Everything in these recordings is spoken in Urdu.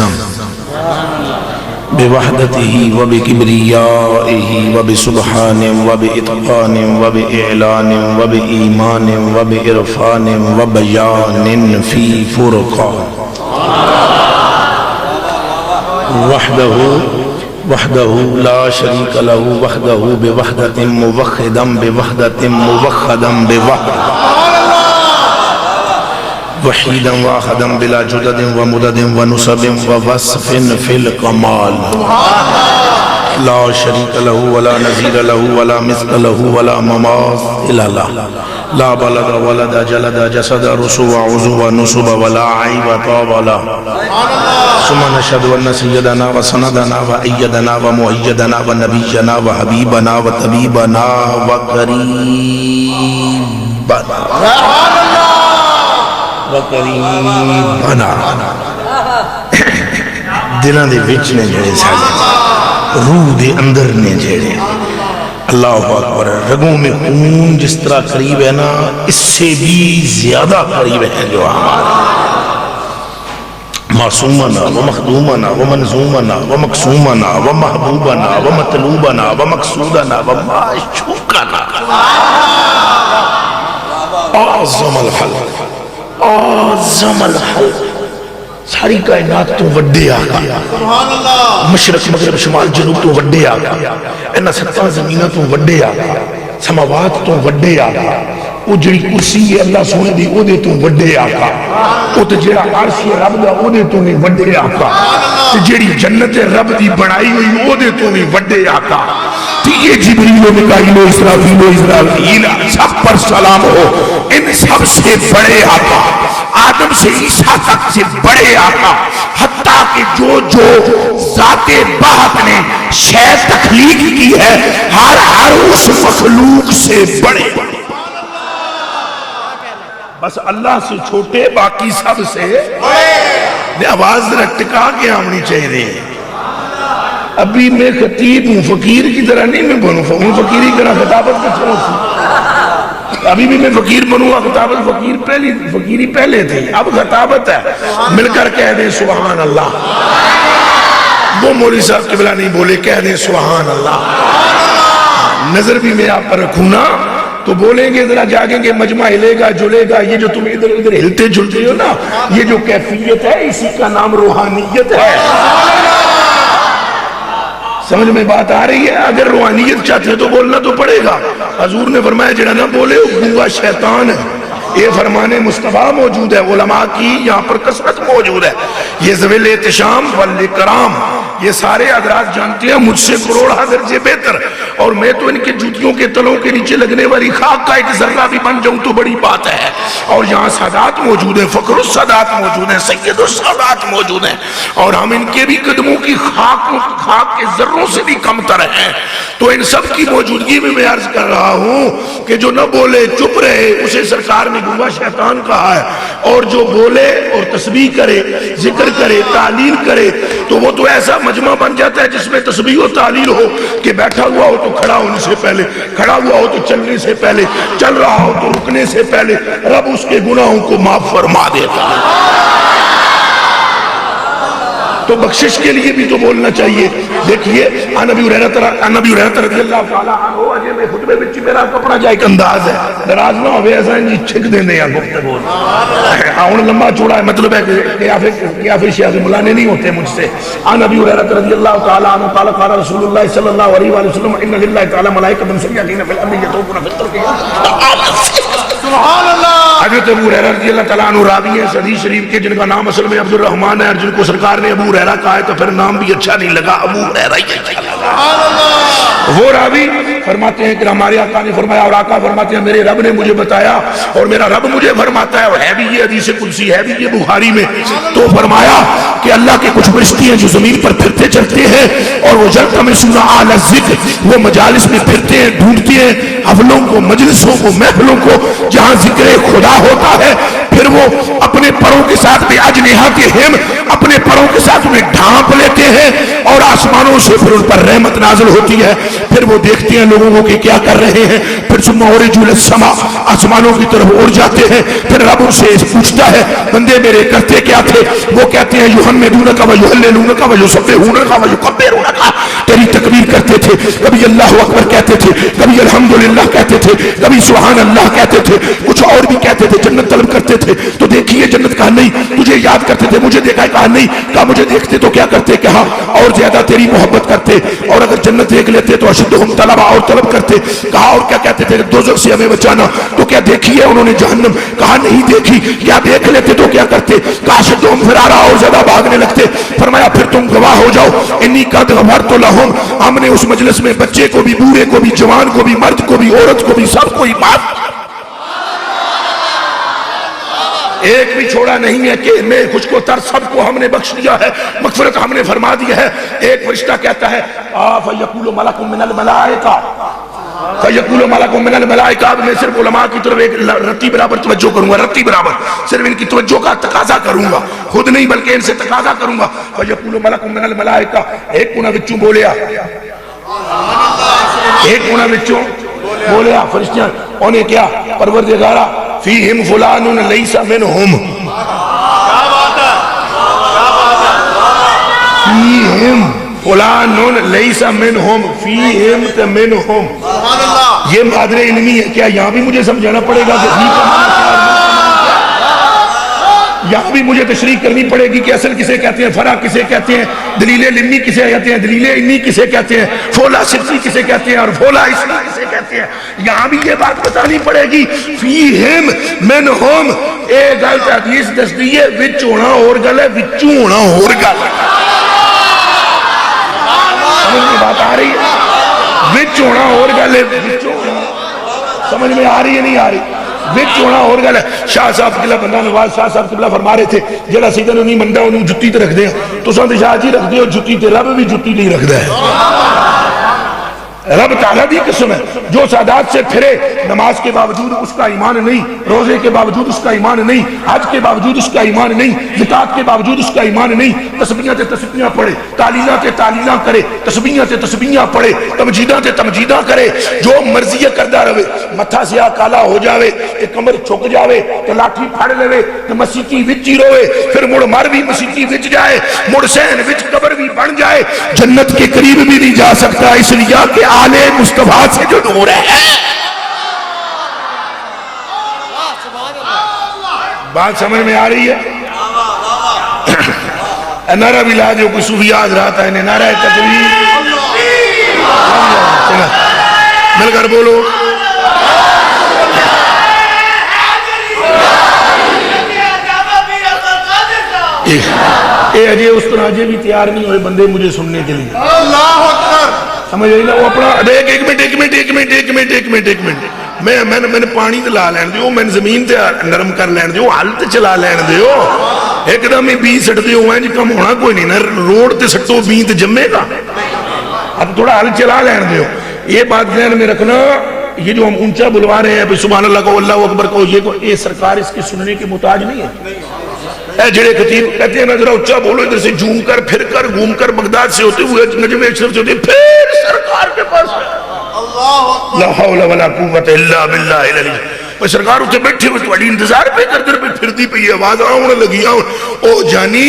اعظم بوحدته وبكبريائه وبسبحان وبإتقان وبإعلان وبإيمان وبإرفان وبيان في فرقان وحده لا شريك له وحده بوحدة موحدا بوحدة موحدا بوحدة وحيدا واحدا بلا جدد ومدد ونسب ووصف في الكمال لا شريك له ولا نظير له ولا مثل له ولا مماثل له لا بلد ولد جلد جسد رسو عزو نسب ولا عيب طاب له ثم نشهد أن سيدنا وسندنا وأيدنا ومؤيدنا ونبينا وحبيبنا وطبيبنا وقریبنا دلوں دے وچ نے جڑے ساڈے روح دے اندر نے جڑے اللہ اکبر رگوں میں خون جس طرح قریب ہے نا اس سے بھی زیادہ قریب ہے جو ہمارے معصومنا ومخدومنا ومنظومنا ومقسومنا ومحبوبنا ومطلوبنا ومقصودنا ومعشوقنا اعظم الخلق اعظم الخلق ساری کائنات تو وڈے آقا مشرق مغرب شمال جنوب تو وڈے آقا انہا ستاں زمینہ تو وڈے آقا سماوات تو وڈے آقا وہ جڑی کرسی ہے اللہ سونے دی او دے تو وڈے آقا وہ تو جڑا عرشی رب دا او دے تو نہیں وڈے آقا تو جڑی جنت رب دی بڑائی ہوئی او دے تو نہیں وڈے آقا تو یہ جبریل و مکائیل و اسرافیل و اسرائیل سب پر سلام ہو ان سب سے بڑے آقا آدم سے عیسیٰ تک سے بڑے آقا حتیٰ کہ جو ذات بہت نے شے تخلیق کی ہے ہر اس مخلوق سے بڑے بس اللہ سے چھوٹے باقی سب سے آواز رٹکا کے آمنی چاہیے ابھی میں خطیب ہوں فقیر کی طرح نہیں میں بنوں فقیری کرنا خطابت کا چھوڑ سی ابھی بھی میں فقیر بنوں گا خطابت فقیری پہلے تھی اب خطابت ہے مل کر کہہ دیں سبحان اللہ وہ مولوی صاحب قبلہ نہیں بولے کہہ دیں سبحان اللہ نظر بھی میں آپ پر رکھوں نا تو بولیں گے ذرا جاگیں گے مجمع ہلے گا جلے گا یہ جو تم ادھر ادھر ہلتے جلتے ہو نا یہ جو کیفیت ہے اسی کا نام روحانیت ہے سمجھ میں بات آ رہی ہے اگر روحانیت چاہتے تو بولنا تو پڑے گا حضور نے فرمایا جڑا نہ بولے وہ شیطان ہے یہ فرمان مصطفیٰ موجود ہے علماء کی یہاں پر کثرت موجود ہے یہ ذویل احتشام والاکرام یہ سارے حضرات جانتے ہیں مجھ سے کروڑ درجے بہتر اور میں تو ان کے جوتیوں کے تلوں کے نیچے لگنے والی خاک کا ایک ذرہ بھی بن جاؤں تو بڑی بات ہے اور یہاں سادات موجود ہیں فخر السادات موجود ہیں سید السادات موجود ہیں اور ہم ان کے بھی قدموں کی خاک کے ذروں سے بھی کم تر ہیں تو ان سب کی موجودگی میں عرض کر رہا ہوں کہ جو نہ بولے چپ رہے اسے سرکار نے گنگا شیطان کہا ہے اور جو بولے اور تسبیح کرے ذکر کرے تعلیل کرے تو وہ تو ایسا مجمع بن جاتا ہے جس میں تسبیح و تعلیل ہو کہ بیٹھا ہوا ہو تو کھڑا ہونے سے پہلے کھڑا ہوا ہو تو چلنے سے پہلے چل رہا ہو تو رکنے سے پہلے رب اس کے گناہوں کو معاف فرما دیتا ہے تو بخشش کے لیے بھی تو بولنا چاہیے دیکھیے نبی ہریرہ رضی اللہ تعالیٰ عنہ اجے میں خطبے بچ میرا اپنا جا ایک انداز ہے ناراض نہ ہوئے ایسا جی چھک دینے یا گفتگو آن لمبا چوڑا ہے مطلب ہے کہ یا پھر شیخ ملانے نہیں ہوتے مجھ سے نبی ہریرہ رضی اللہ تعالیٰ عنہ قال قال رسول اللہ صلی اللہ علیہ وسلم ان للہ تعالی ملائکۃ سیاحین فی الارض یطوفون فی الطرق سبحان اللہ حضرت ابو ہریرہ رضی اللہ تعالیٰ عنہ راوی ہیں حدیث شریف کے جن کا نام اصل میں عبد الرحمن ہے اور جن کو سرکار نے ابو ہریرہ کہا ہے تو پھر نام بھی اچھا نہیں لگا ابو ہریرہ ہی اچھا لگا وہ راوی فرماتے ہیں کہ ہمارے آقا نے فرمایا اور آقا فرماتے ہیں میرے رب نے مجھے بتایا اور میرا رب مجھے فرماتا ہے اور ہے بھی یہ حدیث قدسی ہے بھی یہ بخاری میں تو فرمایا کہ اللہ کے کچھ فرشتے ہیں جو زمین پر پھرتے چلتے ہیں اور وہ یلتمسون اعلی الذکر وہ مجالس میں پھرتے ہیں ڈھونڈتے ہیں حفلوں کو مجلسوں کو محفلوں کو جہاں ذکر خدا ہوتا ہے پھر وہ اپنے پروں کے ساتھ بے اجنحتہم اپنے پروں کے ساتھ انہیں ڈھانپ لیتے ہیں اور آسمانوں سے پھر ان پر رحمت نازل ہوتی ہے، پھر وہ دیکھتے ہیں لوگوں کو کہ کیا کر رہے ہیں، پھر ثم عرجوا الی السماء آسمانوں کی طرف اڑ جاتے ہیں، پھر رب ان سے پوچھتا ہے بندے میرے کرتے کیا تھے، وہ کہتے ہیں یحمدونک ویہللونک ویسبحونک ویکبرونک، تیری تکبیر کرتے تھے، کبھی اللہ اکبر کہتے تھے، کبھی الحمدللہ کہتے تھے، کبھی سبحان اللہ کہتے تھے، کچھ اور بھی کہتے تھے، جنت طلب کرتے تھے تو دیکھیے جنت، کہا نہیں، تجھے یاد کرتے تھے، مجھے دیکھا ہے، کہا نہیں، کہا مجھے دیکھتے تو کیا کرتے، کہا اور زیادہ تیری محبت کرتے، اور اگر جنت دیکھ لیتے تو اشدہم طلبا اور طلب کرتے، کہا اور کیا کہتے تھے، دوزخ سے ہمیں بچانا، تو کیا دیکھی ہے انہوں نے جہنم، کہا نہیں دیکھی، کیا دیکھ لیتے تو کیا کرتے، کہا اشدہم فرارا اور زیادہ بھاگنے لگتے، فرمایا پھر تم گواہ ہو جاؤ انی قد غفرت لہم، ہم نے اس مجلس میں بچے کو بھی، بوڑھے کو بھی، جوان کو بھی، مرد کو بھی، عورت کو بھی، سب کو ہی معاف، ایک بھی چھوڑا نہیں ہے کہ میں کچھ کو تر، سب کو ہم نے بخش دیا ہے، مغفرت ہم نے فرما دی ہے۔ ایک فرشتہ کہتا ہے فَيَقُولُ مَلَكٌ مِّنَ الْمَلَائِكَةِ فَيَقُولُ مَلَكٌ مِّنَ الْمَلَائِكَةِ، میں صرف علماء کی طرف ایک رتی برابر توجہ کروں گا، رتی برابر صرف ان کی توجہ کا تقاضا کروں گا، خود نہیں بلکہ ان سے تقاضا کروں گا۔ فَيَقُولُ مَلَكٌ مِّنَ الْمَلَائِكَةِ، ایک انہاں وچوں بولیا، ایک انہاں وچوں بولیا فرشتہ، انہیں کیا، پروردگارا فیہم فلان لیس منہم، فیہم فلان لیس منہم، فیہم منہم، یہ مادر علمی ہے، کیا یہاں بھی مجھے سمجھانا پڑے گا کہ فی کا معنی کیا ہے؟ یہاں بھی مجھے تشریح کرنی پڑے گی کہ اصل کسے کہتے ہیں، فرع کسے کہتے ہیں، دلیل لمی کسے کہتے ہیں، دلیل انی کسے کہتے ہیں، فولا صفتی کسے کہتے ہیں اور فولا اسمی کسے کہتے ہیں، یہاں بھی یہ بات بتانی پڑے گی۔ فیہم منہم، ایک غلط حدیث دس دیئے، وچ ہونا اور گل ہے، وچوں ہونا اور گل ہے، سمجھ میں بات آ رہی ہے، وچ ہونا اور گل ہے، وچوں ہونا، سمجھ میں آ رہی ہے نہیں آ رہی، وچ ہونا اور گل ہے۔ شاہ صاحب قبلہ بندہ نواز شاہ صاحب قبلہ فرما رہے تھے جڑا سیدھا نہیں منڈا انہوں جتی تے رکھ دیں، تو ساں تے شاہ جی رکھ دیں اور جتی تے، رب بھی جتی نہیں رکھ دیں، رب تعالیٰ دی قسم ہے، جو سادات سے پھرے، نماز کے باوجود اس کا ایمان نہیں، روزے کے باوجود اس کا ایمان نہیں، حج کے باوجود اس کا ایمان نہیں، زکات کے باوجود اس کا ایمان نہیں، تسبیحاں تے تسبیحاں پڑھے، تعلیلاں تے تعلیلاں کرے، تسبیحاں تے تسبیحاں پڑھے، تمجیداں تے تمجیداں کرے، جو مرضی کردہ رہے، متھا سیاہ کالا ہو جاوے، تے کمر چھک جاوے، تے لاٹھی پھاڑ لے، تے مسیحی وچ ہی روے، پھر مڑ مر بھی مسیحی وچ جائے، مڑ سین وچ قبر بھی بن جائے، جنت کے قریب بھی نہیں جا سکتا، اس لیے کہ آل مصطفیٰ سے جو نور ہے۔ بات سمجھ میں آ رہی ہے؟ نعرہ بھی لا جو کوئی صوفیہ حضرات ہے، نعرہ تکبیر، مل کر بولو، اے اجے اس طرح اجے بھی تیار نہیں ہوئے بندے مجھے سننے کے لیے، اللہ اکبر، سمجھ رہی نا، وہ اپنا ایک منٹ میں نے پانی تے لا لین دیو، میں نے زمین تے نرم کر لین دیو، حل تے چلا لین دیو، ایک دم ہی بی سٹ دیو ہیں جی، کم ہونا کوئی نہیں نا، روڈ تے سٹو بی تے جمے گا، اب تھوڑا حل چلا لین دیو۔ یہ بات ذہن میں رکھنا، یہ جو ہم اونچا بلوا رہے ہیں سبحان اللہ کو، اللہ اکبر کو، یہ سرکار اس کی سننے کے محتاج نہیں ہے۔ اے جڑے خطیب کہتے ہیں نا ذرا اونچا بولو، ادھر سے جھوم کر پھر کر گھوم کر بغداد سے ہوتے ہوئے نجم اشرف سے ہوتے پھر سرکار کے پاس، لا حول ولا قوت الا باللہ العلی، میں سرکار اتنے بیٹھے ہوئے تھوڑی انتظار پہ کر در پہ پھر دی پہ آواز آنے لگی، او جانی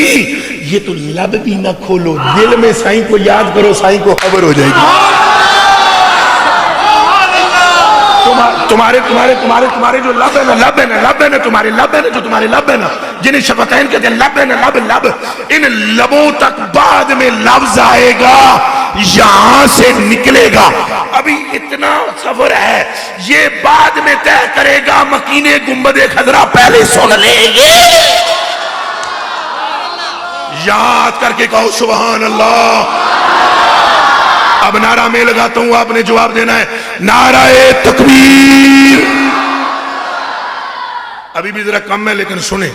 یہ تو لب بھی نہ کھولو، دل میں سائیں کو یاد کرو، سائیں کو خبر ہو جائے گی، تمہارے جو لب ہے نا، تمہارے لب ہے نا، جو تمہارے لب ہے نا، جنہیں شفتین کہتے ہیں، لب ہے نا، لب، ان لبوں تک بعد میں لفظ آئے گا، یہاں سے نکلے گا، ابھی اتنا سفر ہے، یہ بعد میں طے کرے گا، مکین گنبد خضرا پہلے سن لیں گے، یاد کر کے کہو سبحان اللہ۔ اب نعرہ میں لگاتا ہوں، آپ نے جواب دینا ہے، نعرہ تکبیر، ابھی بھی ذرا کم ہے لیکن سنیں.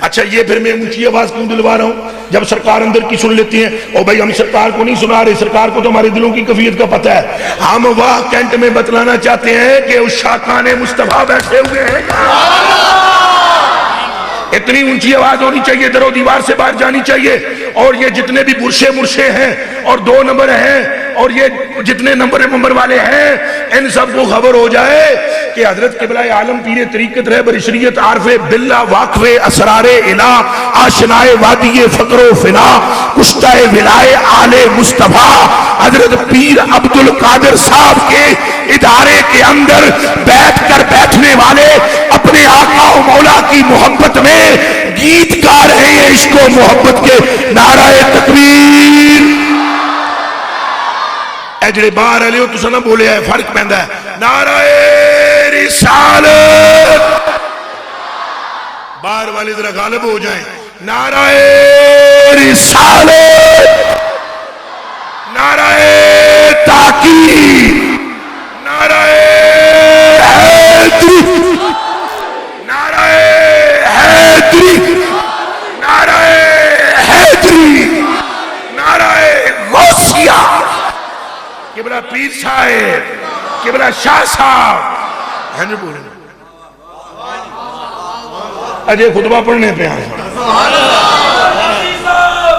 اچھا یہ پھر میں اونچی آواز کیوں دلوا رہا ہوں جب سرکار اندر کی سن لیتی ہیں؟ او بھائی ہم سرکار کو نہیں سنا رہے، سرکار کو تو ہمارے دلوں کی کیفیت کا پتہ ہے. ہم واہ کینٹ میں بتلانا چاہتے ہیں کہ اس شاکان مصطفیٰ بیٹھے ہوئے ہیں. اتنی اونچی آواز ہونی چاہیے، در و دیوار سے باہر جانی چاہیے. اور یہ جتنے بھی برشے ہیں اور 2 نمبر ہیں اور یہ جتنے نمبر والے ہیں، ان سب کو خبر ہو جائے کہ حضرت قبلہ عالم پیر طریقت رہبر شریعت عارف باللہ واقف اسرار الہ آشنائے وادی فقر و فنا کشتہ ولائے آل مصطفیٰ حضرت پیر عبدالقادر صاحب کے ادارے کے اندر بیٹھ کر بیٹھنے والے اپنے آقا و مولا کی محبت میں گیت گا رہے ہیں عشق و محبت کے. نعرہ تکبیر. اے جڑے باہر والے ہو تساں نہ بولے ہے، فرق پیندا ہے. نعرہ رسالت. باہر والے ذرا غالب ہو جائیں. نعرہ رسالت، نعرہ تحقیق، نعرہ حیدری، نعرہ حیدری، نعرہ حیدری، نعرہ غوثیہ. قبلہ پیر صاحب، قبلہ شاہ صاحب. ہن بولیں اجے خطبہ پڑھنے پہ آئے.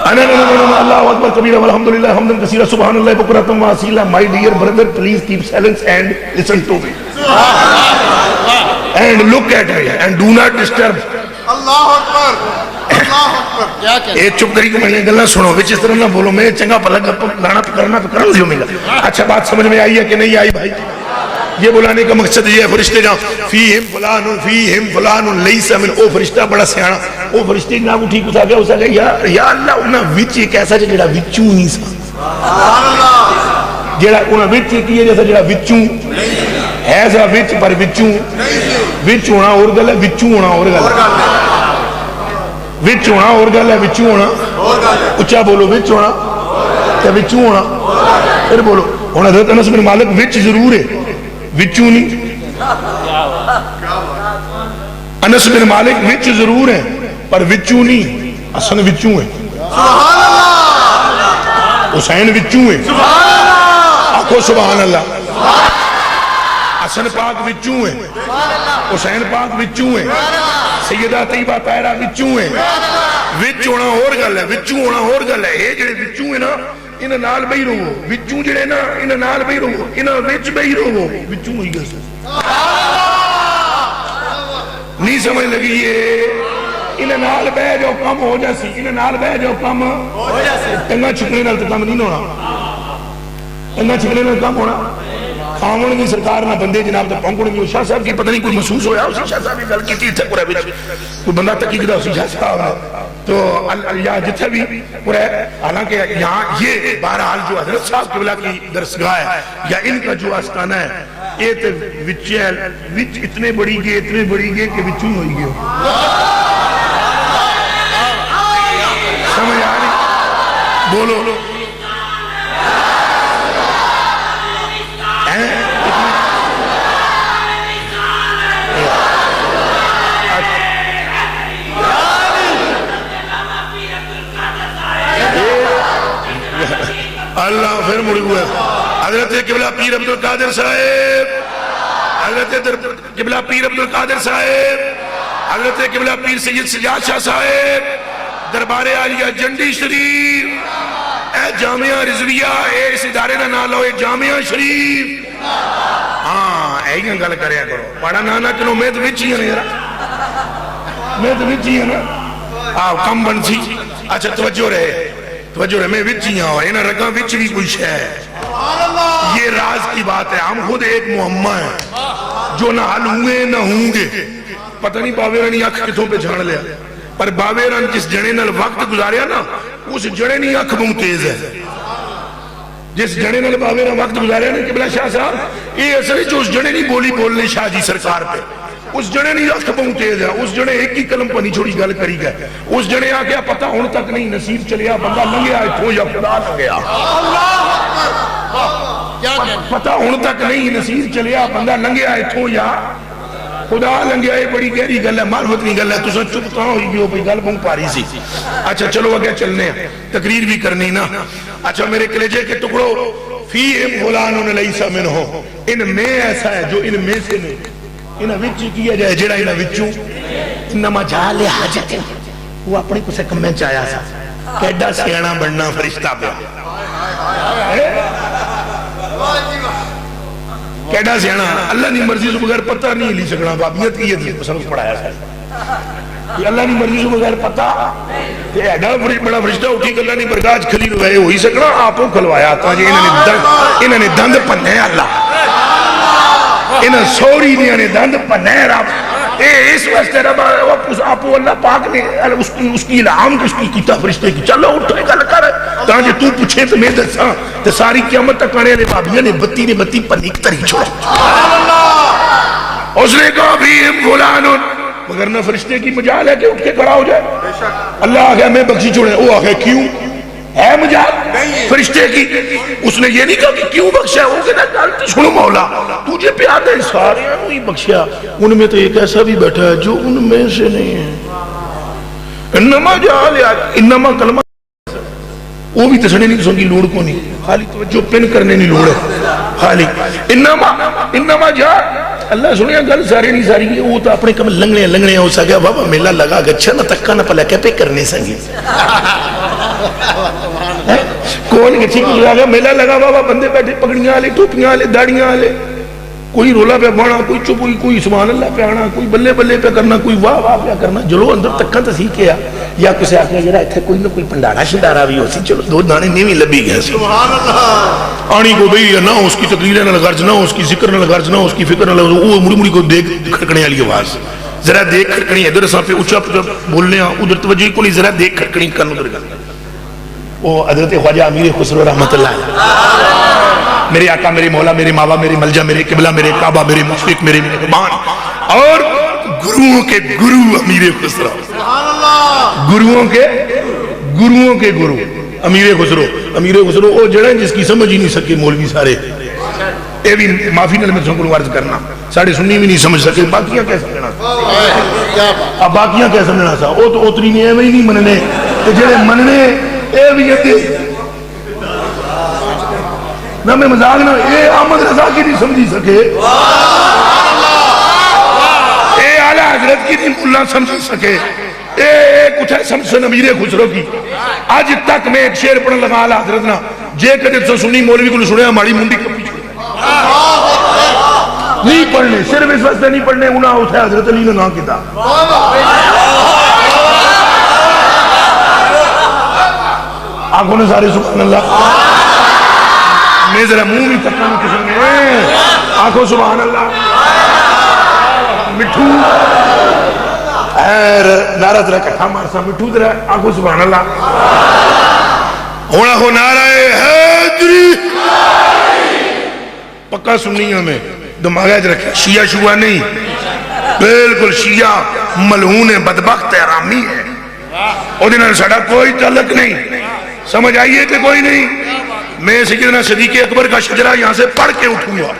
اللہ اکبر کبیرہ والحمدللہ حمدن کثیرہ سبحان اللہ بکرۃ و اصیلا. My dear brother, please keep silence and listen to me and look at me and do not disturb. اللہ اکبر، اللہ اکبر. کیا کہتے ایک چپ کری کو میں نے گلہ سنو وچ اس طرح نہ بولو. میں چنگا پلہ گپ لانا تو کرنا تو کرن دیو میگا. اچھا بات سمجھ میں آئی ہے کہ نہیں آئی بھائی؟ یہ بلانے کا مقصد یہ ہے فرشتے جاؤ فیہم فلان لیس من. او فرشتہ بڑا سیانا، او فرشتے جناب اٹھی کسا گیا اسا گیا یا اللہ انہاں وچ ایک ایسا جڑا وچوں ہی سا. سبحان اللہ. جڑا انہاں وچ کی ہے جیسا جڑا وچوں ہے سا وچ پر وچوں وچ ہونا اور گل ہے، وچوں ہونا اور گل ہے. وچ ہونا اور گل ہے، وچوں ہونا اچھا بولو. وچ ہونا تے وچوں ہونا پھر بولو. ہن حضرت انس بن مالک وچ ضرور ہے، وچوں نہیں. انس بن مالک وچ ضرور ہے پر وچوں نہیں، حسن وچوں ہے. سبحان اللہ. حسین وچوں ہے. آخو سبحان اللہ. حسن پاک وچوں ہے، حسین پاک وچوں ہے، سیدہ طیبہ طاہرہ وچوں ہے. وچ ہونا اور گل ہے، وچوں ہونا اور گل ہے. اے جڑے وچوں ہے نا انہاں نال بہی رہو. وچوں جڑے نا انہاں نال بہی رہو، انہاں وچ بہی رہو. وچوں ہوئی گل نہیں سمجھ لگی ہے. انہاں نال بہ جو کم ہو جاسی، انہاں نال بہ جو کم ہو جاسی. ٹنگا چھکنے نال تے کم نہیں ہونا. ٹنگا چھکنے نال کم ہونا. خامن کی سرکار نہ بندے جناب تے پہنچن گے. شاہ صاحب کی پتہ نہیں کوئی محسوس ہویا اسی شاہ صاحب کی گل کیتی تے پورا کوئی بندہ تکی گدا اسی شاہ صاحب تو یا جتھے بھی پورا. حالانکہ یہاں یہ بہرحال جو حضرت صاحب قبلہ کی درسگاہ ہے یا ان کا جو آستانہ ہے یہ تے وچ وچ اتنے بڑی گئے کہ وچوں ہوئی گئے. سمجھ آ رہی؟ بولو اللہ پھر مڑ گیا. حضرت قبلہ پیر عبدالقادر صاحب، حضرت قبلہ پیر عبدالقادر صاحب، حضرت قبلہ پیر سید سجاد شاہ صاحب، دربار عالیہ جنڈی شریف، اے جامعہ رضویہ، اے اس ادارے کا نام لو اے جامعہ شریف. ہاں ایہی گل کریا کرو. بڑا نانا چلو میں تو وچ ہی ہوں، میں تو وچ ہی ہوں نا. کم بن سی. اچھا توجہ رہے میں وچ ہی ہوں. انہاں رگاں وچ بھی کوئی شے ہے. یہ راز کی بات ہے. ہم خود ایک معمہ ہیں جو نہ حل ہوئے نہ ہوں گے. پتہ نہیں باوے رانی اکھ کتوں پہ جھاڑ لیا پر باوے ران جس جنے نال وقت گزاریا نا اس جنے نہیں اکھ بہت تیز ہے. جس جنے نال باوے ران وقت گزاریا نا قبلہ شاہ صاحب یہ اصل جو اس جنے نہیں بولی بولنے شاہ جی سرکار پہ. اس جنے نہیں اکھ بہت تیز ہے. اس جنے ایک ہی کلم پہ نہیں چھوڑی گل کری گئے. اس جنے آ گیا پتہ ہون تک نہیں نصیب چلیا بندہ لنگیا اتھوں یا خدا لنگیا. پتہ ہون تک نہیں نصیب چلیا بندہ لنگیا اتھوں یا خدا لنگیا یہ بڑی گہری گل ہے، معرفت نہیں گل ہے، تو چپ کہاں ہوئی گئی ہو بھئی گل بہت پاری سی. اچھا چلو اگے چلنے ہیں، تقریر بھی کرنی نا. اچھا میرے کلیجے کے ٹکڑو، فیہم فلان لیس منہم، ان میں ایسا ہے جو ان میں سے نہیں. انہاں وچ کیا جائے جڑا انہاں وچوں انما جعل حاجت، وہ اپنے کسے کمیں چایا سا کیڈا سیانا بننا فرشتہ پہ، کیڈا سیانا. اللہ نے مرضی سے بغیر پتہ نہیں لی سکنا. بابیت کی یہ سبق پڑھایا ہے کہ اللہ نے مرضی سے بغیر پتہ کہ ایڈا بڑا فرشتہ اٹھی کہ اللہ نے برگاج کھلی روئے ہوئی سکنا آپوں کھلوایا تھا جی. انہوں نے دند پنے اللہ، انہوں سوری دیا نے دند پنے رب. اس واسطے رب آپ اللہ پاک نے اس کی الہام کیتا فرشتے کی، چلو اٹھے گل کر تاکہ تو پوچھے تو میں دساں تے ساری قیامت تک آنے والے بابیاں نے بتی پنیک تری چھوڑا. اس نے کہا فیہم فلان، مگر نہ فرشتے کی مجال ہے کہ اٹھ کے کھڑا ہو جائے. اللہ آگیا میں بخشی چھوڑے، وہ آگیا کیوں ہے مجال فرشتے کی؟ اس نے یہ نہیں کہا کہ کیوں بخشا ہے، وہ کہتا گل سنو مولا تجھے پہ آتا ہے سارے ہی بخشیا، ان میں تو ایک ایسا بھی بیٹھا ہے جو ان میں سے نہیں ہے. انما جعل، انما کلمہ وہ بھی تسنے نہیں سنگی لوڑ کو نہیں، خالی توجہ پن کرنے نہیں لوڑ ہے خالی. انما جعل، اللہ سنیا گل سارے نہیں ساری وہ تو اپنے کم لنگنے ہو سکیا. بابا میلہ لگا گچھا نہ تکا نہ پلے پہ کرنے سنگی کون گچھی کو لگا میلہ لگا بابا بندے بیٹھے پگڑیاں والے ٹوپیاں والے داڑیاں والے، کوئی رولا پہ بانا، کوئی چپ ہوئی، کوئی سبحان اللہ پہ آنا، کوئی بلے بلے پہ کرنا، کوئی واہ واہ پہ کرنا. جلو اندر تکا تو سی کیا یا کسے آکھیا جڑا ایتھے کوئی نہ کوئی پنڈارا شنڈارا بھی ہو سی، چلو دو دانے نیویں لبی گئے سی. آنی کو بھئی نہ اس کی تقریریں نہ غرض، نہ اس کی ذکر نہ غرض، نہ اس کی فکر نہ، وہ مڑی مڑی کو دیکھ کھڑکنے والی آواز، ذرا دیکھ کھڑکنی ادھر سا پہ اونچا بولنے ادھر توجہ کو نہیں، ذرا دیکھ کھڑکنی کرن ادھر گل. وہ حضرت خواجہ امیر خسرو رحمت اللہ علیہ، میرے آقا، میرے مولا، میرے ماوا، میرے ملجا، میرے قبلہ، میرے کعبہ، میرے مشفق، میرے مہربان اور گروؤں کے گرو امیر خسرو، گروؤں کے گرو امیر خسرو. امیر خسرو وہ جڑا ہے جس کی سمجھ ہی نہیں سکے مولوی سارے. یہ بھی معافی نال میں سنگل عرض کرنا، ساڑھے سنی بھی نہیں سمجھ سکے. باقیاں کیا سمجھنا سا، اب باقیاں کیا سمجھنا سا، وہ تو اتری نے ایویں ہی نہیں مننے، جڑے مننے اے بھی نہ میں مزاق نہ، اے احمد رضا کی نہیں سمجھی سکے، اے اعلیٰ حضرت کی نہیں اللہ سمجھ سکے، اے کچھ ہے سمسن امیر خسرو کی. آج تک میں ایک شعر پڑھن لگا اعلیٰ حضرت نا، جے کدے تو سنی مولوی کو سنیا ہماری منڈی کپی چھوڑے نہیں پڑھنے، صرف اس واسطے نہیں پڑھنے انہاں اٹھا حضرت علی نے نہ کیتا. آنکھوں نے سارے سبحان اللہ، میں ذرا منہ بھی تکا نہیں کسیں گے، آنکھوں سبحان اللہ. مٹھو نعرہ ذرا کٹھا مارسا، مٹھو ذرا آنکھوں سبحان اللہ. ہونا ہو نعرہ حیدری پکا سنی ہمیں دماغہ رکھا. شیعہ شوہ نہیں، بالکل شیعہ ملعون بدبخت حرامی ہے، اور دنوں سڑا کوئی تعلق نہیں. سمجھ آئیے کہ کوئی نہیں. میں سیدنا صدیق اکبر کا شجرہ یہاں سے پڑھ کے اٹھوں گا.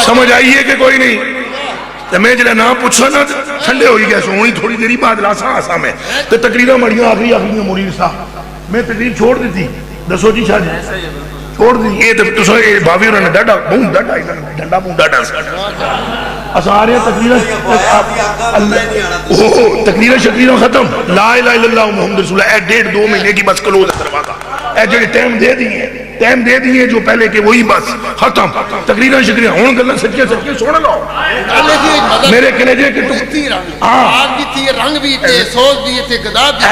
سمجھ آئیے کہ کوئی نہیں. تو میں جلے نام پوچھا نا ٹھنڈے ہوئی گیا سو ہونی تھوڑی دیری بعد لاسا آسا میں تو تقریرہ مڑیاں آخری میں مرید صاحب میں تقریر چھوڑ دی تھی. دسو جی شاہ جی چھوڑ دی. یہ تو سو بھاوی انہوں نے ڈاڈا بہن ڈاڈا ڈنڈا بہن ڈاڈا اسا آ رہے ہیں تقریرہ شکریرہ ختم. لا الہ الا اللہ محمد رسول اللہ. 1.5-2 مہینے کی بس کلوز ہے دروازہ. اے جو ٹائم دے دیئے جو پہلے کہ وہی بس ختم. تقریرہ شکریرہ ہون گلنا سچے سونا لو میرے کلیجے کے آگ بھی تھی، رنگ بھی تھے، سوز بھی تھے، گدا بھی تھے.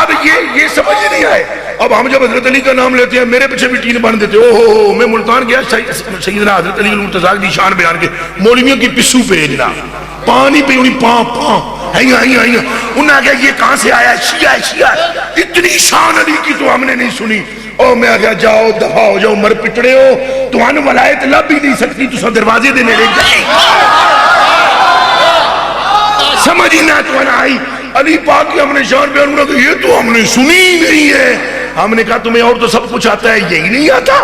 اب یہ سمجھ نہیں آئے. اب ہم جب حضرت علی کا نام لیتے ہیں میرے پیچھے بھی ٹین بن دیتے. اوہ میں ملتان گیا سیدنا حضرت علی المرتضیٰ کی شان بیان کے مولویوں کی پسو پہ جنا پانی پہ انہیں آئیاں انہوں نے آگیا یہ کہاں سے آیا؟ شیعہ. اتنی شان علی کی تو ہم نے نہیں سنی. اور میں آگیا جاؤ دفع ہو جاؤ مر پٹڑے ہو تو انہوں ولایت لب ہی نہیں سکتی تو سب دروازے دینے لے گئے. سمجھ ہی نہ تو انہوں آئی. علی پاک کی ہم نے شان بیان کرنا کہ یہ تو ہم نے سنی نہیں ہے. ہم نے کہا تمہیں اور تو سب کچھ آتا ہے یہی نہیں آتا.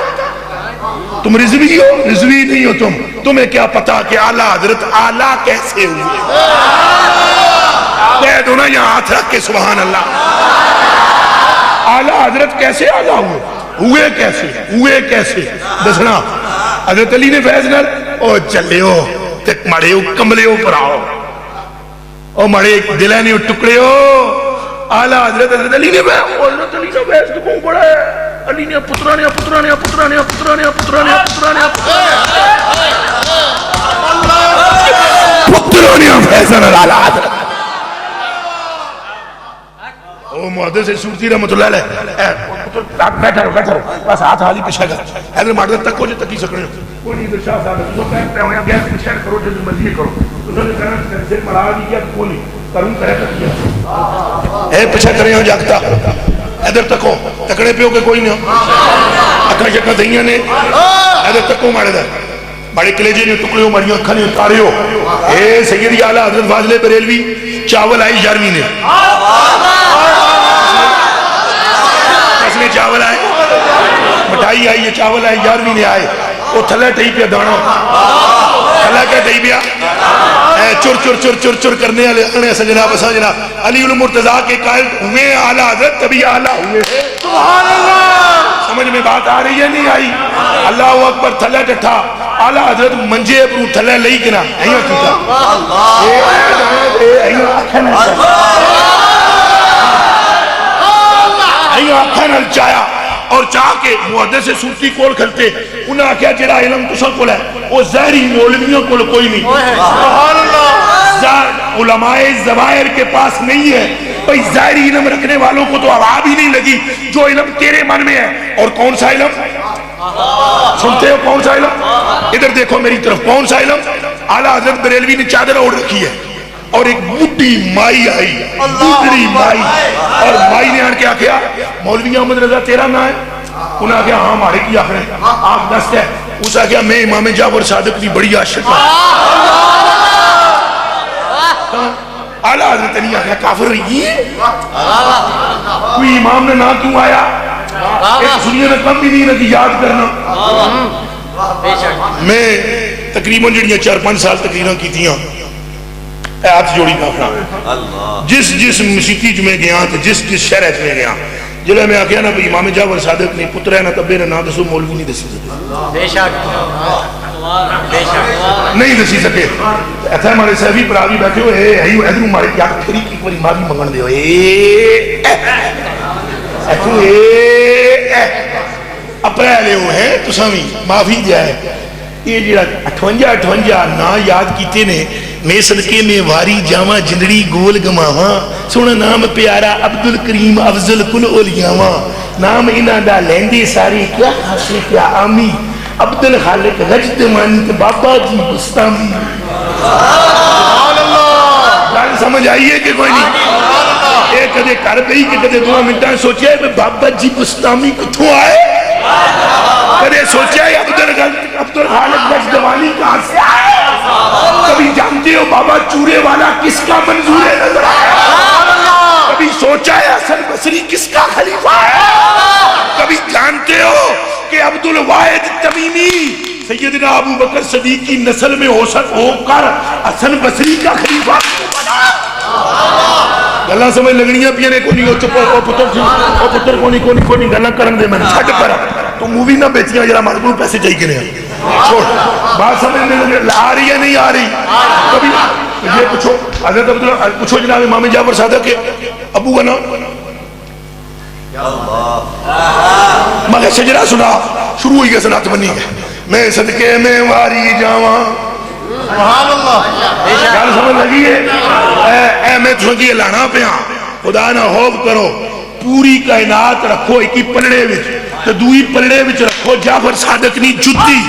تم رضوی ہو؟ رضوی نہیں ہو تم. تمہیں کیا پتا کہ اعلیٰ حضرت اعلیٰ کیسے ہوئے؟ کہہ دو نا یہاں ہاتھ رکھ کے سبحان اللہ. اعلیٰ حضرت کیسے اعلیٰ ہوئے کیسے دسنا. حضرت علی نے فیض نال او چلے ہو تے مڑے ہو کملے ہو پر آؤ او مڑے دلے نے ٹکڑے ہو. اعلیٰ حضرت علی نے فیض تو کون بڑا ہے؟ علی نے پترانے فیض نال اعلیٰ حضرت. او محدث سورتی رحمت اللہ علیہ بیٹھا رہو بس ہاتھ حالی پیچھے کر ایسے مارڈر تک کو جو تکی سکنے کوئی نہیں. ادھر شاہ صاحب تو کہتے ہیں گیا پیچھے کرو جو مرضی کرو. انہوں نے کہنا سے مرا دی کیا کو نہیں کروں کرے تک کیا اے پیچھے کرے ہو جاگتا. ادھر تکو تکڑے پیو کہ کوئی نہیں اکھا شکا دھیاں نے ادھر تکو مارے دا بڑے کلیجے نے ٹکڑے ہو مریوں اکھا نے اتارے ہو. اے سیدی اعلیٰ حضرت فاضل بریلوی چاول آئی 11ویں نے چاول آئے مٹھائی آئی ہے چاول آئی 11ویں نے آئے وہ تھلے ٹھئی پیا دانا تھلے کیا ٹھئی پیا چر کرنے والے جناب اسا جناب علی المرتضیٰ کے قائل ہوئے اعلیٰ حضرت تبھی اعلیٰ ہوئے. سبحان اللہ. سمجھ میں بات آ رہی ہے نہیں آئی؟ اللہ اکبر. تھلے ٹھا اعلیٰ حضرت منجے اپنو تھلے لئی کنا ایوں اکھا نل چایا اور چاہ کے محدث سورتی کول کھلتے انہاں آکھیا جڑا علم تساں کول ہے وہ ظاہری مولویوں کول کوئی نہیں. سبحان اللہ. علماء ظواہر کے پاس نہیں ہے. بھئی ظاہری علم رکھنے والوں کو تو ہوا بھی نہیں لگی جو علم تیرے من میں ہے. اور کون سا علم سنتے ہو؟ کون سا علم؟ ادھر دیکھو میری طرف. کون سا علم؟ اعلیٰ حضرت بریلوی نے چادر اوڑھ رکھی ہے اور ایک بڈھی مائی آئی بڈھی مائی اور مائی نے آن کے آکھیا مولوی احمد رضا تیرا نام ہے؟ انہوں نے آکھیا ہاں ہمارے کی آخر ہے آپ دست ہے. اس آکھیا میں امام جعفر صادق کی بڑی عاشق ہوں. اعلیٰ حضرت علی آکھیا کافر رہی ہے کوئی امام نے نام کیوں آیا ایک سنیے نے کم بھی نہیں رہی یاد کرنا. میں تقریباً جڑیاں 4-5 سال تقریران کی تھیاں ہاتھ جوڑی کافرہ جس مسیتی جو میں گیا تھا جس شہر ہے میں گیا جلے میں آکھیا نا بھئی امام جعفر صادق نے پتر ہے نا تبے نے نام دسو مولوی نہیں دسی سکے نہیں دسی سکے. ایسا ہمارے صحفی پراوی بیٹھے ہوئے ایو ادھر ہمارے کیا طریق ایک باری معافی منگن دے اپریلے ہو ہے تو سامی معافی دیا ہے. یہ جڑا 58 نا یاد کیتے نے میں صدقے میں واری جاواں جندڑی گول گماواں سونا نام پیارا عبدالکریم افضل کل اولیاواں نام انہاں دا لیندے سارے کیا خاصے کیا آمی عبدالخالق رجد مانت بابا جی بستامی. گل سمجھ آئیے کہ کوئی نہیں؟ ایک کدے کر گئی کہ کدے 2 منٹاں سوچیا ہے بابا جی بستامی کتھوں آئے؟ کدے سوچیا ہے عبدالخالق رجدوانی کہاں سے آئے؟ کبھی جانتے ہو بابا چورے والا کس کا منظور ہے نظر آیا؟ کبھی سوچا ہے حسن بصری کس کا خلیفہ ہے؟ کبھی جانتے ہو کہ عبدالواحد تمیمی سیدنا ابو بکر صدیق کی نسل میں ہو کر حسن بصری کا خلیفہ بنا؟ گلہ سمجھ لگنیاں پیانے کو نہیں ہو چپو او پتر کو نہیں گلہ کرن دے میں چھٹ پر تو مووی نہ بیچیاں جرا مارکلوں پیسے چاہی کے نہیں چھوڑ بات سمجھنے لگے آ رہی ہے نہیں آ رہی. کبھی یہ پوچھو حضرت عبداللہ پوچھو جناب امام جعفر صادق کے ابو کا نام مگر شجرہ سنا شروع ہوئی گیا سنات بنی ہے میں صدقے میں واری جاواں. سبحان اللہ. گل سمجھ لگی ہے اے میں تساں کی لانا پیا خدا نہ خوف کرو پوری کائنات رکھو ایک ہی پلڑے وچ تو دوئی پلڑے وچ رکھو جعفر صادق نی جتی.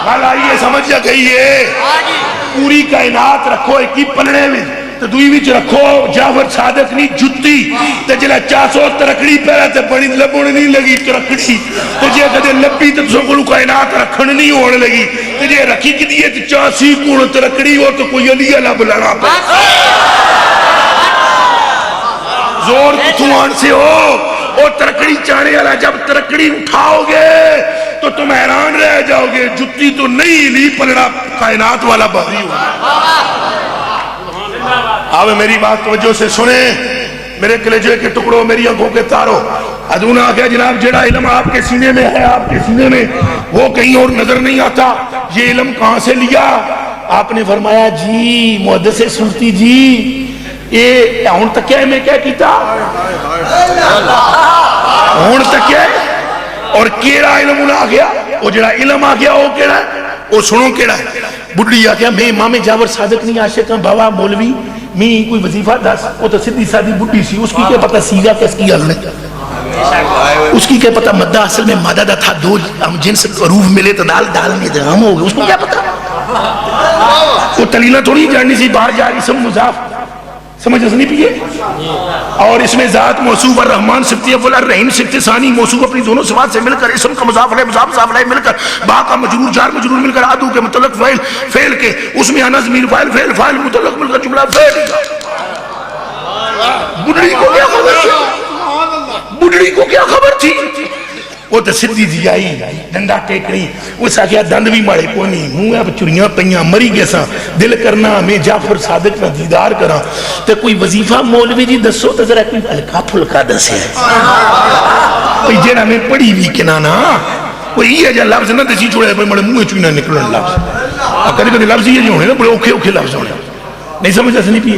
گل آئیے سمجھ جا گئی ہے پوری کائنات رکھو ایک ہی پلڑے وچ تو دوئی وچ رکھو جعفر صادق نی جتی. تے جلے 400 ترکڑی پہلے تے بڑی لبن نہیں لگی ترکڑی تے جے کدے لبی تے تساں کولوں کائنات رکھن نہیں ہون لگی تے جے رکھی کدی تے 84 کون ترکڑی ہو تو کوئی علی لب لانا پے زور کتوں آن سے ہو اور ترکڑی چانے والا جب ترکڑی اٹھاؤ گے تو تم حیران رہ جاؤ گے، جتی تو نہیں لی، پلڑا کائنات والا بھاری ہوگا۔ آپ میری بات توجہ سے سنیں میرے کلیجے کے ٹکڑوں، میری آنکھوں کے تاروں۔ ادونا آگیا جناب جڑا علم آپ کے سینے میں ہے، آپ کے سینے میں، وہ کہیں اور نظر نہیں آتا، یہ علم کہاں سے لیا؟ آپ نے فرمایا جی محدث سنتی جی یہ ہون تک کیا میں کیا کیتا، ہون تک کیا ہے، اور کیڑا علم انہا آ گیا، وہ جڑا علم آ گیا وہ کیڑا ہے، وہ سنو کیڑا ہے۔ بڑھڑی آ گیا میں امام جعفر صادق نہیں عاشق ہوں، بابا مولوی میں کوئی وظیفہ دس، وہ تو سیدھی سادی بڑھی سی، اس کی کیا پتہ سیگا کس کی حل ہے، اس کی کیا پتہ مدہ اصل میں مادہ دا تھا، دو جنس روح ملے تو دال دال میں درہم ہو گئے، اس کو کیا پتہ، وہ تلیلہ تھوڑی جاننی سی، باہر جاری سم مضاف سمجھ نہیں پیے۔ اور اس میں ذات موصوف الرحمن صفت اول الرحیم صفت ثانی موصوف اپنی دونوں صفات سے مل کر، اسم کا مضاف علیہ مضاف علیہ مل کر، با کا مجرور جار مجرور مل کر، عدو کے متعلق فعل فعل کے، اس میں انا ضمیر فاعل فعل فاعل متعلق مل کر جملہ فعل۔ بڑھڑی کو کیا خبر تھی، بڑھڑی کو کیا خبر تھی، وہ تو سدھی جی آئی ڈنڈا ٹیکڑی، اس آگیا دند بھی مارے کو نہیں، منہ اب چڑیاں پیاں مری گیسا، دل کرنا میں جعفر صادق نہ دیدار کرا، تو کوئی وظیفہ مولوی جی دسو تو ذرا کوئی ہلکا پھلکا دسے، کوئی جیڑا میں پڑھی بھی کنانا، کوئی یہ جا لفظ نہ دسی چھوڑے بڑے منہ چوئی نہ نکلن لفظ، کدی کدی لفظ یہ جو ہونے نا بڑے اوکھے اوکھے لفظ ہونے، نہیں سمجھ ایسے نہیں پیے،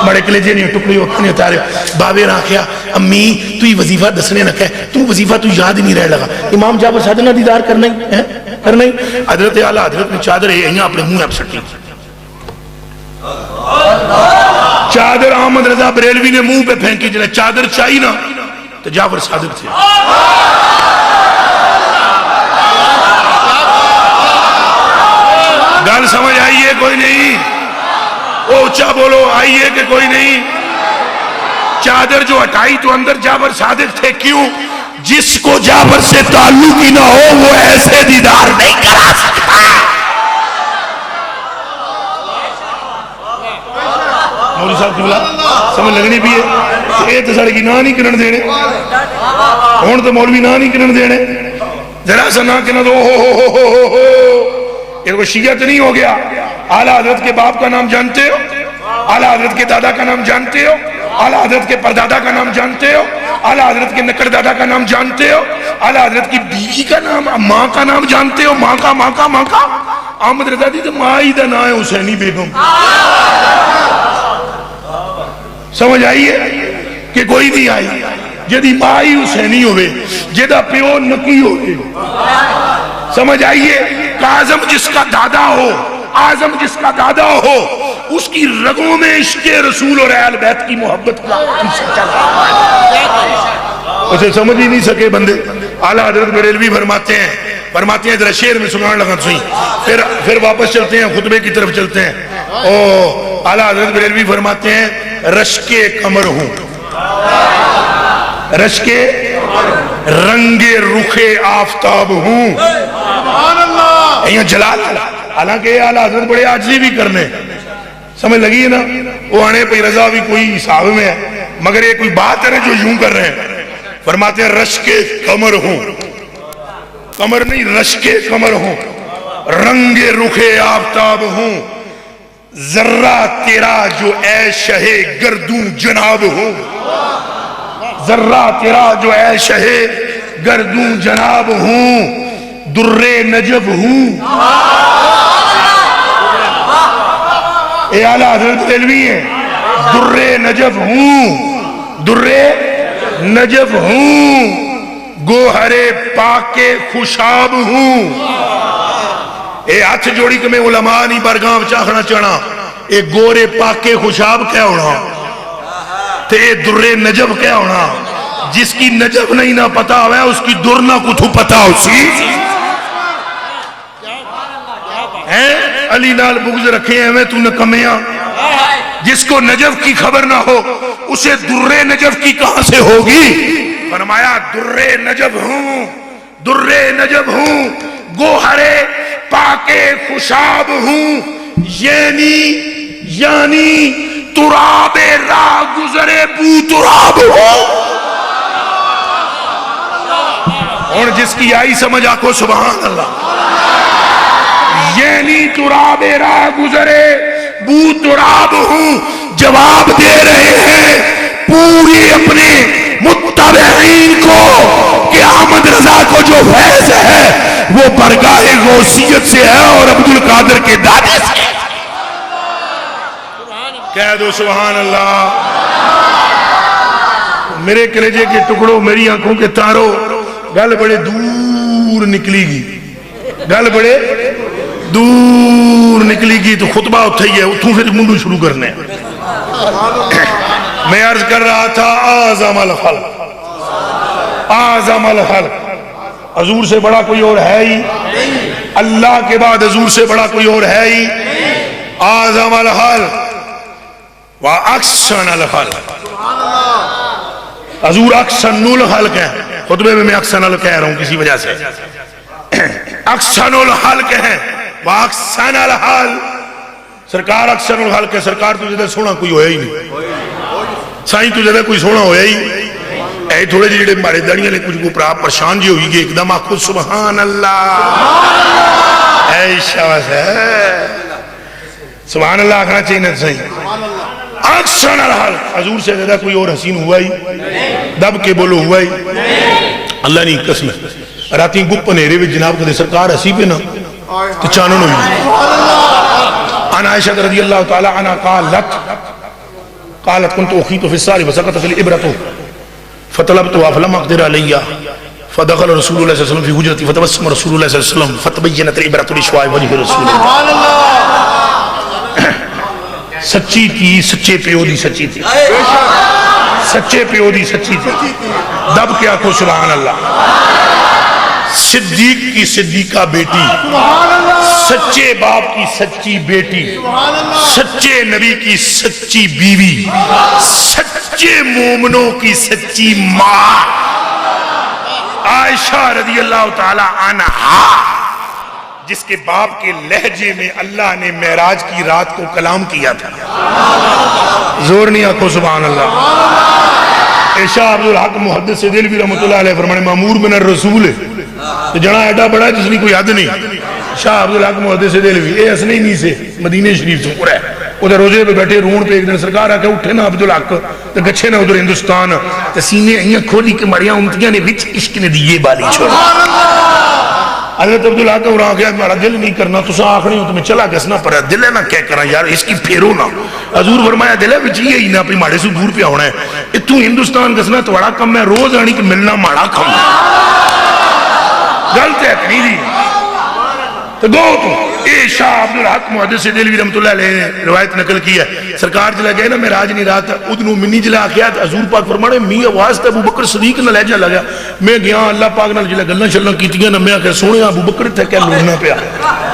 بڑے کلیجے نہیں ٹکڑی ہوتے نہیں اتارے، بابے راکھیا امی تو یہ وظیفہ دسنے نہ کہے، تو وظیفہ تو یاد ہی نہیں رہ لگا، امام جعفر صادق نہ دیدار کرنا ہی، حضرت اعلیٰ حضرت نے چادر ہے یہاں اپنے منہ اب سٹی، چادر احمد رضا بریلوی نے منہ پہ پھینکی، جنہیں چادر چاہی نا تو جعفر صادق تھے۔ گل سمجھ آئیے کوئی نہیں، اونچا بولو آئیے کہ کوئی نہیں، چادر جو ہٹائی تو اندر جعفر صادق تھے، کیوں؟ جس کو جعفر سے تعلق ہی نہ ہو وہ ایسے دیدار نہیں کرا سکتا۔ مولوی صاحب کی بلا سمجھ لگنی بھی ہے، یہ تو سڑکی نہ نہیں کرن دینے، ہون تو مولوی نہ نہیں کرن دینے، ذرا سا نہ کرن دو، یہ کوئی شیعت نہیں ہو گیا۔ اعلیٰ حضرت کے باپ کا نام جانتے ہو، اعلیٰ حضرت کے دادا کا نام جانتے ہو، اعلیٰ حضرت کے پردادا کا نام جانتے ہو، اعلیٰ حضرت کے نکڑ دادا کا نام جانتے ہو، اعلیٰ حضرت کی بیوی کا نام ماں کا نام جانتے ہو، ماں کا احمد رضا دی تو ماں ہی دا نام ہے حسینی بیگم۔ سمجھ آئیے کہ کوئی نہیں آئی جدی ماں ہی حسینی ہوئے، جدہ پیو نکی ہوئے، سمجھ آئیے، کاظم جس کا دادا ہو، آزم جس کا دادا ہو، اس کی رگوں میں عشق رسول اور اہل بیت کی محبت کا اسے سمجھ ہی نہیں سکے بندے۔ اعلیٰ حضرت بریلوی فرماتے ہیں ذرا شعر میں سنان لگا تو پھر واپس چلتے ہیں، خطبے کی طرف چلتے ہیں۔ اعلیٰ حضرت بریلوی فرماتے ہیں رشک قمر ہوں، رشک رنگ رخ آفتاب ہوں، جلال، حالانکہ یہ اعلیٰ حضرت بڑے عاجزی بھی کرنے، سمجھ لگی ہے نا، وہ آنے پہ رضا بھی کوئی حساب میں ہے، مگر یہ کوئی بات ہے جو یوں کر رہے ہیں۔ فرماتے ہیں رشک قمر ہوں، قمر نہیں رشک قمر ہوں، رنگ رخ آفتاب ہوں، ذرہ تیرا جو اے شہ گردوں جناب ہوں، ذرہ تیرا جو اے شہ گردوں جناب ہوں، در نجب ہوں۔ اے اعلیٰ حضرت بریلوی ہیں، در نجب ہوں، در نجب ہوں، گوہر پاک خوشاب ہوں۔ اے ہاتھ جوڑی کہ میں علماء نہیں برگام چاہنا چاہنا، اے گورے پاک خوشاب کیا ہونا، تے اے در نجب کیا ہونا، جس کی نجب نہیں نہ پتا ہوا ہے اس کی در نہ کتھو پتا ہو سی، علی نال بغض رکھے ہیں میں تو نکمیاں، جس کو نجف کی خبر نہ ہو اسے در نجف کی کہاں سے ہوگی؟ فرمایا در نجف ہوں، در نجف ہوں، گوہر پاک خوشاب ہوں، یعنی تراب راہ گزرے بو تراب ہوں۔ اور جس کی آئی سمجھ آکو سبحان اللہ. یہ نہیں تراب راہ گزرے بو تراب ہوں جواب دے رہے ہیں پوری اپنے متبعین کو کہ احمد رضا کو جو فیض ہے وہ برگاہ غوثیت سے ہے اور عبد القادر کے دادے سے. کہہ دو سبحان اللہ. میرے کلیجے کے ٹکڑوں میری آنکھوں کے تاروں گل بڑے دور نکلی گی, گل بڑے دور نکلی گی تو خطبہ اتھا ہی ہے, اتھوں پھر منڈو شروع کرنے. میں عرض کر رہا تھا اعظم الخلق, اعظم الخلق, حضور سے بڑا کوئی اور ہے ہی, اللہ کے بعد حضور سے بڑا کوئی اور ہے ہی. اعظم الخلق واحسن الخلق, حضور احسن الخلق ہیں. خطبے میں احسن الخلق کہہ رہا ہوں کسی وجہ سے, احسن الخلق ہیں واحسن الخلق. سرکار احسن الخلق ہے. سرکار تو جدہ سونا کوئی ہویا ہی نہیں, سائیں تو جدہ کوئی سونا ہویا ہی. اے تھوڑے جڑے ہمارے دڑیاں لے کچھ کو پریشان جی ہوئی گے ایک دم آخو سبحان اللہ. اے شاوز ہے سبحان اللہ آخنا چاہیے نا صحیح. احسن الخلق, حضور سے زیادہ کوئی اور حسین ہوا ہی, دب کے بولو ہوا ہی. اللہ نہیں قسم ہے راتی گپ پنیرے بھی جناب کدے سرکار ہسی پہ نا تو چانن ہوئی. عن عائشہ رضی اللہ تعالی عنہ قالت كنت اخيط في السار فسقط في الابره فطلبتها فلم اقدر عليها فدخل رسول الله صلى الله عليه وسلم في حجرتي فتبسم رسول الله صلى الله عليه وسلم فتبينت الابره لشواء وجه رسول الله. سبحان اللہ. سچی تھی, سچے پیو دی سچی تھی, سچے پیو دی سچی تھی. دب کے آنکھوں سبحان اللہ. صدیق کی صدیقہ بیٹی, سچے باپ کی سچی بیٹی, سچے نبی کی سچی بیوی, سچے مومنوں کی سچی ماں عائشہ رضی اللہ تعالی عنہا, جس کے باپ کے لہجے میں اللہ نے معراج کی رات کو کلام کیا تھا. زور نہیں آنکھوں سبحان اللہ. شاہ عبدالحق محدث دہلوی رحمۃ اللہ علیہ فرمانے مامور من الرسول ہے تو جنا ایڈا بڑا ہے جس نے کوئی حد نہیں. شاہ عبدالحق محدث دہلوی اے اسنے نہیں سے مدینہ شریف سے پورا ہے. ادھر روزے پہ بیٹھے رون پہ ایک دن سرکار آ کے اٹھے نا عبدالحق تو گچھے نا ادھر ہندوستان تو سینے ایاں کھولی کے مڑیاں امتیاں نے وچ عشق نے دیے بالی چھوڑا. حضرت عبدالحق اور آ گیا میرا دل نہیں کرنا تو آخری ہوں تمہیں چلا گسنا پڑا دل ہے نا کیا کرا یار اس کی پھیرو نا. حضور فرمایا دل ہے بچ یہ ہی نا اپنی ماڑے سے دور پہ ہونا ہے. اتوں ہندوستان گسنا تو بڑا کم ہے, روز آنی کہ ملنا ماڑا کم ہے. غلط ہے نہیں دی تو گو تو اے شاہ عبدالحق محدث دہلوی رحمۃ اللہ علیہ نے روایت نقل کی ہے. سرکار جلا گئے نا معراج نہیں رات ادنو منی جلا کیا حضور پاک فرمانے می آواز تے ابو بکر صدیق نہ لہجہ لگا. میں گیا اللہ پاک نال جلا گلاں شلاں کیتیاں نا میں کہ سونے ابو بکر تے کہ لڑنا پیا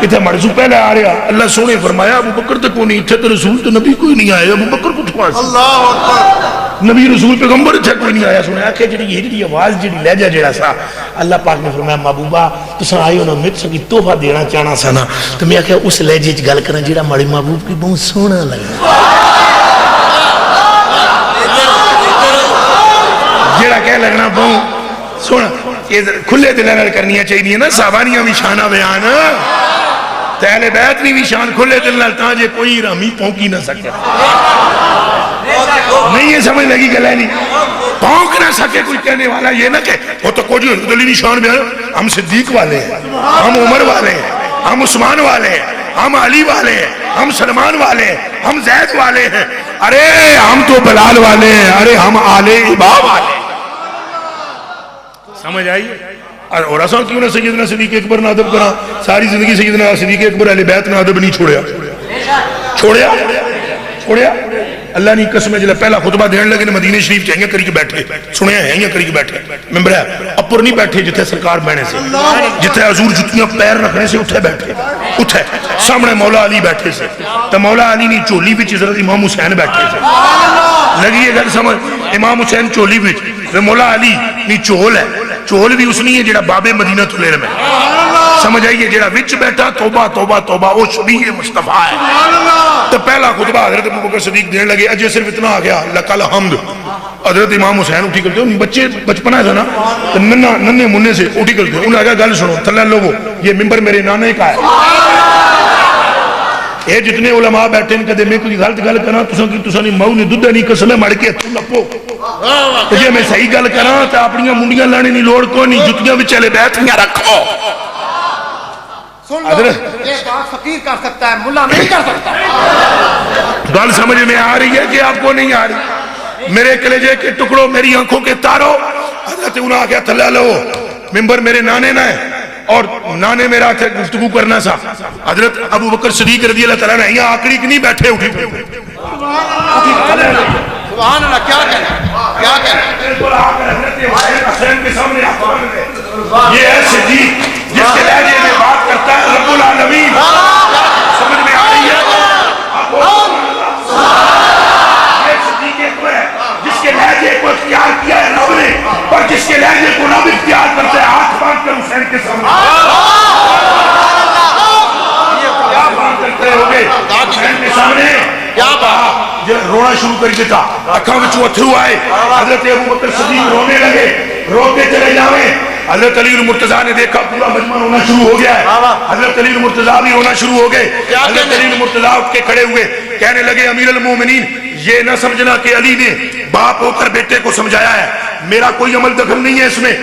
ایتھے مرزو پہلے آ رہا. اللہ سونے فرمایا ابو بکر تے کوئی نہیں, ایتھے تے رسول تے نبی کوئی نہیں آیا. ابو بکر کو تھوا اللہ اکبر نبی رسول پیغمبر تے کوئی نہیں آیا. سنیا کہ جڑی آواز جڑی لہجہ جڑا سا اللہ پاک نے فرمایا محبوبہ تساں آئے ہو نا مجھ سے تحفہ دینا چاہنا سا نا تو میں کہ اس لہجے وچ گل کرنا جڑا ماڑے محبوب کی بہت سونا لگا, جڑا کہہ لگنا بہت سونا. کھلے دل نال کرنیاں چاہیے نا صحابانیاں بھی شانہ بیان اہل بیت نہیں بھی شان کھلے دل نال تاں جے کوئی رامی پونکی نہ سکے. نہیں یہ سمجھ لگی گل ہے نہیں پونک نہ سکے کوئی کہنے والا یہ نہ کہ وہ تو کوئی دلی نشان بیان. ہم صدیق والے ہیں, ہم عمر والے ہیں, ہم عثمان والے ہیں, ہم علی والے ہیں, ہم سلمان والے ہیں, ہم زید والے ہیں. ارے ہم تو بلال والے ہیں, ارے ہم آل ابا والے ہیں. سمجھ آئی. اور ایسا کیوں نہ سیدنا صدیق اکبر نہ ادب کرا, ساری زندگی سیدنا صدیق اکبر اہل بیت نہ ادب نہیں چھوڑیا چھوڑیا چھوڑیا. اللہ نے قسم ہے جلے پہلا خطبہ دین لگے مدینہ شریف چاہیے کری کے بیٹھے سنیا ہے کری کے بیٹھے ممبر ہے اپر نہیں بیٹھے جتھے سرکار بہنے سے جتھے حضور جتیاں پیر رکھنے سے اٹھے بیٹھے اٹھے سامنے مولا علی بیٹھے سے تو مولا علی نے چولی بچ حضرت امام حسین بیٹھے سے لگی ہے گل سمجھ. امام حسین چولی بچ مولا علی نے چول ہے, چول بھی اس نہیں ہے جڑا بابے مدینہ تلیر میں سمجھ آئیے جڑا وچ بیٹھا توبہ توبہ توبہ وہ شبیہ مصطفیٰ ہے. تو پہلا خطبہ حضرت ابوبکر صدیق دینے لگے. اجے صرف اتنا آ گیا لک الحمد. حضرت امام حسین اٹھی کرتے بچے بچپنا تھا نا تو ننے مننے سے اٹھی کرتے انہیں آگا گل سنو تھلے لوگو یہ ممبر میرے نانے کا ہے. یہ جتنے علماء بیٹھے ہیں کدے میں کوئی غلط گل کراں تساں نہیں ماؤ نہیں دودھ نہیں قسمے مڑ کے ہتھ لپو جے میں صحیح گل کراں تے اپنی منڈیاں لانے نہیں لوڑ کوئی نہیں جتیاں وچ چلے بیٹھیاں رکھو. سن لو یہ بات فقیر کر سکتا ہے ملا نہیں کر سکتا. گل سمجھ میں آ رہی ہے کہ آپ کو نہیں آ رہی؟ میرے کلیجے کے ٹکڑوں میری آنکھوں کے تاروں حضرت انہوں آگیا تھلے لو ممبر میرے نانے نہ ہے اور نانے میرا گفتگو کرنا سا. حضرت ابو بکر صدیق رضی اللہ تعالیٰ نے یہاں آکڑی کی نہیں بیٹھے اٹھی سبحان اللہ. کیا کہنا کیا کہنا حضرت حسین کے سامنے یہ ہے صدیق جس کے لہجے میں بات کرتا ہے رب العالمین. سمجھ میں آ رہی ہے؟ یہ صدیق اکبر ہے جس کے لہجے کو اختیار کیا ہے رب نے اور جس کے لہجے کو رب اختیار کرتا ہے ہاتھ باندھ کر حسین کے سامنے کیا بات کرتے ہوگے حسین کے سامنے کیا کہا رونا شروع کر دیتا. اکھاں وچوں اتھرو آئے. حضرت ابوبکر صدیق رونے لگے روتے چلے جاویں. حضرت علی المرتضیٰ نے دیکھا پورا مجمع رونا شروع ہو گیا ہے. حضرت علی المرتضیٰ بھی رونا شروع ہو گئے. حضرت علی المرتضیٰ اٹھ کے کھڑے ہوئے کہنے لگے امیر المومنین یہ نہ سمجھنا کہ علی نے باپ ہو کر بیٹے کو سمجھایا ہے. میرا کوئی عمل دخل نہیں ہے اس میں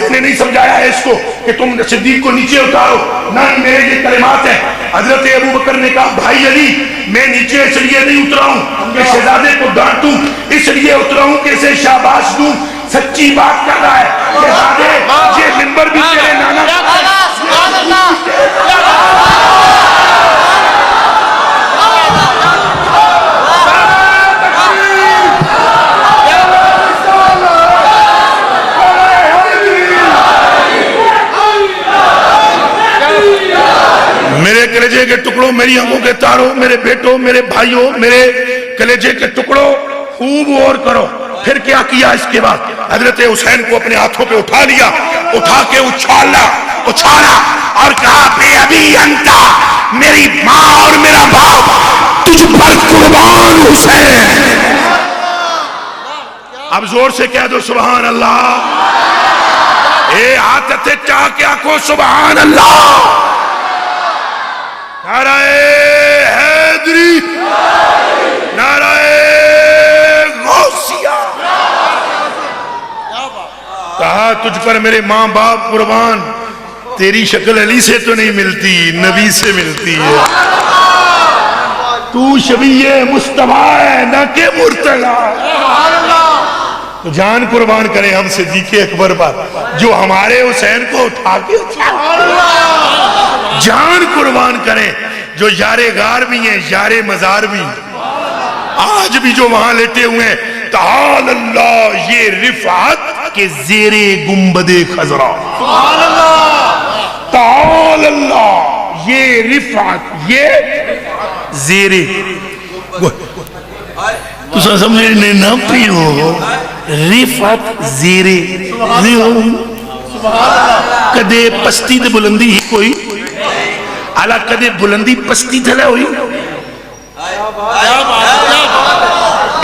نے نہیں سمجھایا ہے اس کو کہ تم صدیق کو نیچے اتارو. نہ میرے یہ کلمات ہیں. حضرت ابوبکر نے کہا بھائی علی میں نیچے اس لیے نہیں اترا ہوں کہ شہزادے کو ڈانٹوں اس لیے اترا ہوں کہ اسے شاباش دوں. سچی بات کر رہا ہے شہزادے یہ منبر بھی تیرے نانا میرے کلیجے کے ٹکڑوں میری آنکھوں کے تاروں میرے بیٹوں میرے بھائیوں میرے کلیجے کے ٹکڑوں خوب غور کرو. پھر کیا کیا اس کے بعد حضرت حسین کو اپنے ہاتھوں پہ اٹھا لیا اٹھا کے اچھالا اور کہا بے ابی انتا میری ماں اور میرا باپ تجھ پر قربان حسین. اب زور سے کہہ دو سبحان اللہ. اے ہاتھ چاہ کے آنکھوں سبحان اللہ. نعرہ حیدری نعرہ غوثیہ. کہا تجھ پر میرے ماں باپ قربان. تیری شکل علی سے تو نہیں ملتی نبی سے ملتی ہے. تو شبیہ مصطفیٰ ہے نہ کہ مرتضی. تو جان قربان کریں ہم صدیق اکبر پر جو ہمارے حسین کو اٹھا کے جان قربان کریں جو یار غار بھی ہیں یار مزار بھی آج بھی جو وہاں لیٹے ہوئے ہیں. تعال اللہ یہ رفعت کے زیر گنبد خضرا. تعال اللہ یہ رفعت یہ زیر تو سمجھنے نہ پیو رفعت زیر کدے پستی دے بلندی ہی کوئی اعلیٰ کدے بلندی پستی تھلے ہوئی.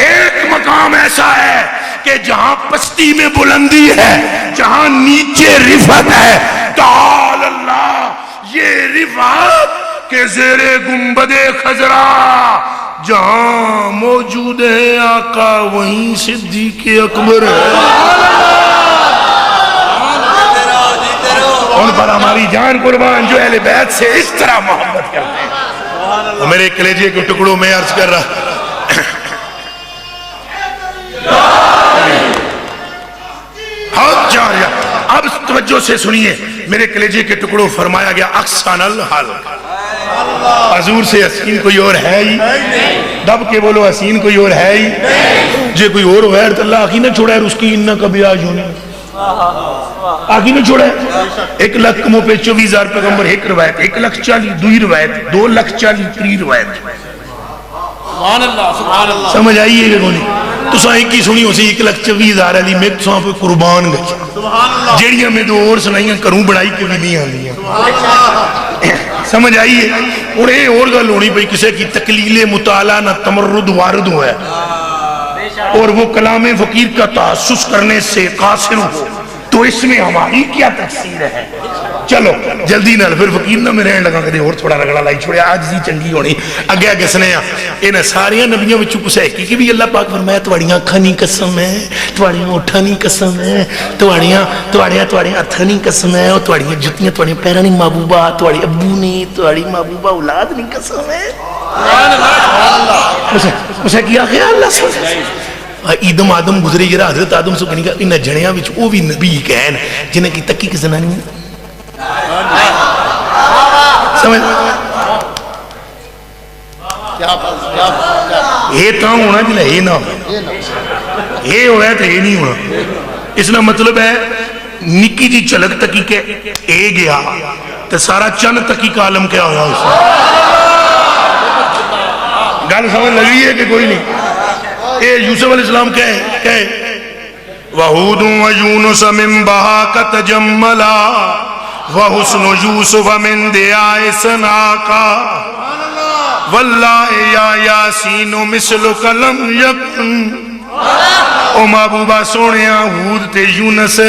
ایک مقام ایسا ہے کہ جہاں پستی میں بلندی ہے جہاں نیچے رفعت ہے. تعال اللہ یہ رفعت کے زیر گنبد خضرا جہاں موجود ہے آقا وہیں صدیق اکبر ہے. ان پر ہماری جان قربان جو اہل بیت سے اس طرح محبت کرتے ہیں. میرے کلیجے کے ٹکڑوں میں عرض کر رہا اب توجہ سے سنیے میرے کلیجے کے ٹکڑوں فرمایا گیا اقسان الحال. حضور سے حسین کوئی اور ہے ہی دب کے بولو حسین کوئی اور ہے ہی جے کوئی اور غیر تو اللہ آخی نہ چھوڑا ہے اس کی انہ کبھی آج ہونے آگی نہ چھوڑا ہے. 1,00,000 کموں پہ 24,000 پیغمبر ایک روایت 1,40,000 دوئی روایت 2,40,000 تری روایت. سبحان اللہ سبحان اللہ. سمجھ آئیے گا نہیں تساں ایک ہی سنی ہو سی 1,24,000 والی میں تساں پہ قربان گئی جیڑیاں میں دو اور سنائیاں کروں بڑائی کے بھی نہیں آندیاں سمجھ آئیے اور یہ اور گل ہونی پئی کسی کی تقلیل مطالعہ نہ تمرد وارد ہوا ہے اور وہ کلام فقیر کا تحسس کرنے سے قاصر ہو تو اس میں ہماری کیا تقصیر ہے چلو جلدی نال پھر فقیر نہ میں رہن لگا کہ اور تھوڑا رگڑا لائی چھوڑیا آج ہی چنگی ہونی اگے اگے سنے انہاں ساریاں نبیوں وچوں کچھ ہے کہ بھی اللہ پاک فرمایا تواڑیاں اکھاں نہیں قسم ہے تواڑیاں اوٹھاں نہیں قسم ہے تواڑیاں ہتھاں نہیں قسم ہے اور تواڑیاں جتیاں تواڑیاں پیراں نہیں محبوبہ تواڑے ابو نہیں تواڑی محبوبہ اولاد نہیں قسم ہے اسے کیا خیال اللہ سن ایدم آدم گزرے جرا حضرت آدم سو کنی کا انہاں جنیاں وچ او بھی نبی کہن جنہیں کی تکی کی زنانی سمجھ یہ تا ہونا جلے یہ نہ یہ ہو رہا ہے تو یہ نہیں ہونا اس نے مطلب ہے نکی جی چلک تکی کے اے گیا تو سارا چند تکی کا عالم کیا ہوا اس میں گل سمجھ لگی ہے کہ کوئی نہیں اے یوسف علیہ السلام کہے وَهُودٌ وَيُونُسَ مِن بَهَاكَ تَجَمَّلَا وَحُسْنُ يُوسُفَ مِن دِيَاءِ سَنَاكَ وَاللَّهِ يَا يَاسِينُ مِثْلُكَ لَمْ يَكُنْ او محبوبہ سونیا ہود تے یونس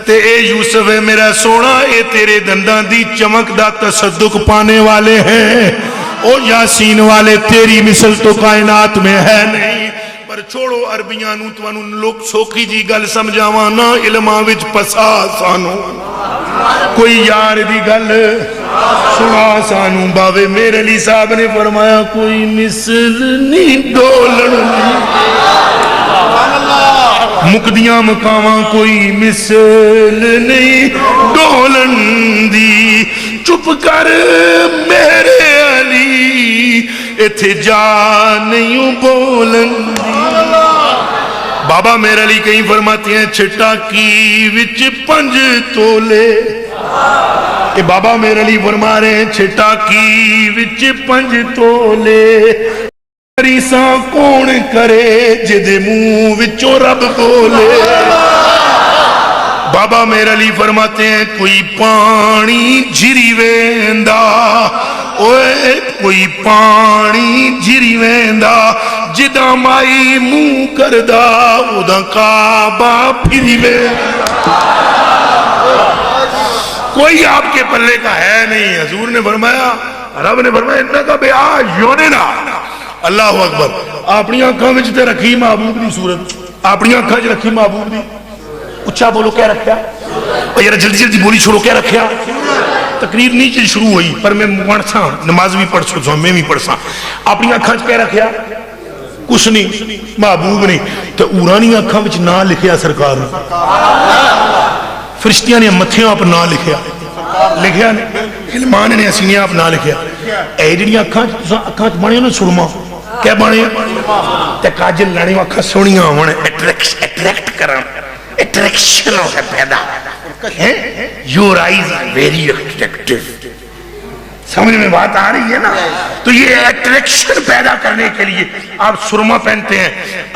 تے اے یوسف میرا سونا اے تیرے دندان دی چمک دا تصدق پانے والے ہیں او یاسین والے تیری مثل تو کائنات میں ہے نہیں پر چھوڑو عربیاں نو توانو لوگ سوکھی جی گل سمجھاوانا علماں وچ پسا سانو کوئی یار دی گل سنا سانو باوے میرے علی صاحب نے فرمایا کوئی مثل نہیں ڈولن مقدیاں مقاماں کوئی مثل نہیں ڈولن دی چپ کر میرے علی ایتھے جا نہیں بولن دی بابا میرے علی کہیں فرماتے ہیں چھٹا کی وچ 5 تولے کہ بابا میرے علی فرما رہے ہیں چھٹا کی وچ 5 تولے ریساں کون کرے جد منہ وچوں رب بولے بابا میرے علی فرماتے ہیں کوئی پانی جھری ویندا اوے کوئی پانی جھری ویندا جدا مائی منہ کردا ادا کعبہ پھری ویندا کوئی آپ کے پلے کا ہے نہیں حضور نے فرمایا رب نے فرمایا انکا بے آیوننا اللہ اکبر اپنی آنکھاں وچ تے رکھی محبوب دی صورت اپنی آنکھاں وچ رکھی محبوب دی اچھا بولو کیا رکھیا اور یار جلدی جلدی بولی چھوڑو کیا رکھیا تقریر نیچے شروع ہوئی پر میں پڑھساں نماز بھی پڑھ سکتا ہوں میں بھی پڑھساں اپنی آنکھاں وچ کیا رکھیا کچھ نہیں محبوب نہیں تو اورانی آنکھاں وچ نہ لکھیا سرکار نے فرشتیاں نے متھیاں اپ نہ لکھیا لکھیا علمان نے سینیاں اپ نہ لکھیا اے جڑیاں اکھاں چ بنے نا سرما کیا بنے تے کاجل لانے اکھاں سونیاں ہون اٹریکٹ کرن اٹریکشن ہو پیدا your eyes are very attractive سمجھ میں بات آ رہی ہے نا تو یہ اٹریکشن پیدا کرنے کے لیے آپ سرما پہنتے ہیں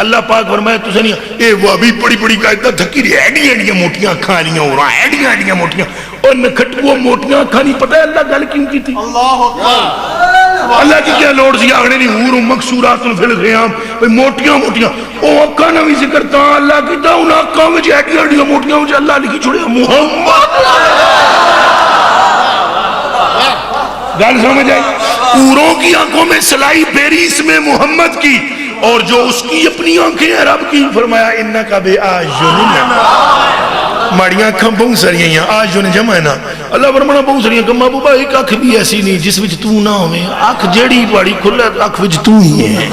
اللہ پاک فرمائے تو سنیا اے وہ ابھی پڑی پڑی قائدہ دھکی رہی ایڈی ایڈیاں موٹیاں اکھاں آلیاں ہو رہا ایڈیاں ایڈیاں موٹیاں اور نکھٹ وہ موٹیاں اکھاں نہیں پتہ ہے اللہ گل کیوں کی تھی اللہ کی کیا لوڑ سی آگنے نہیں حور مقصورات فی الخیام موٹیاں موٹیاں او اکھاں نہ بھی ذکر تا اللہ کی تا انہاں اکھاں وچ ایڈیاں ایڈیاں موٹیاں وچ اللہ لکھی چھوڑیا محمد گل سمجھ آئی اوروں کی آنکھوں میں سلائی پیری اس میں محمد کی اور جو اس کی اپنی آنکھیں ہیں رب کی فرمایا انکا بے آیوننا ماڑیاں آنکھاں بہت سریاں ہیں آیون جمع ہے نا اللہ فرمانا بہت سریاں کہ محبوبہ ایک آنکھ بھی ایسی نہیں جس وچ تو نہ ہوئے آنکھ جیڑی بڑی کھلا آنکھ وچ تو ہی ہے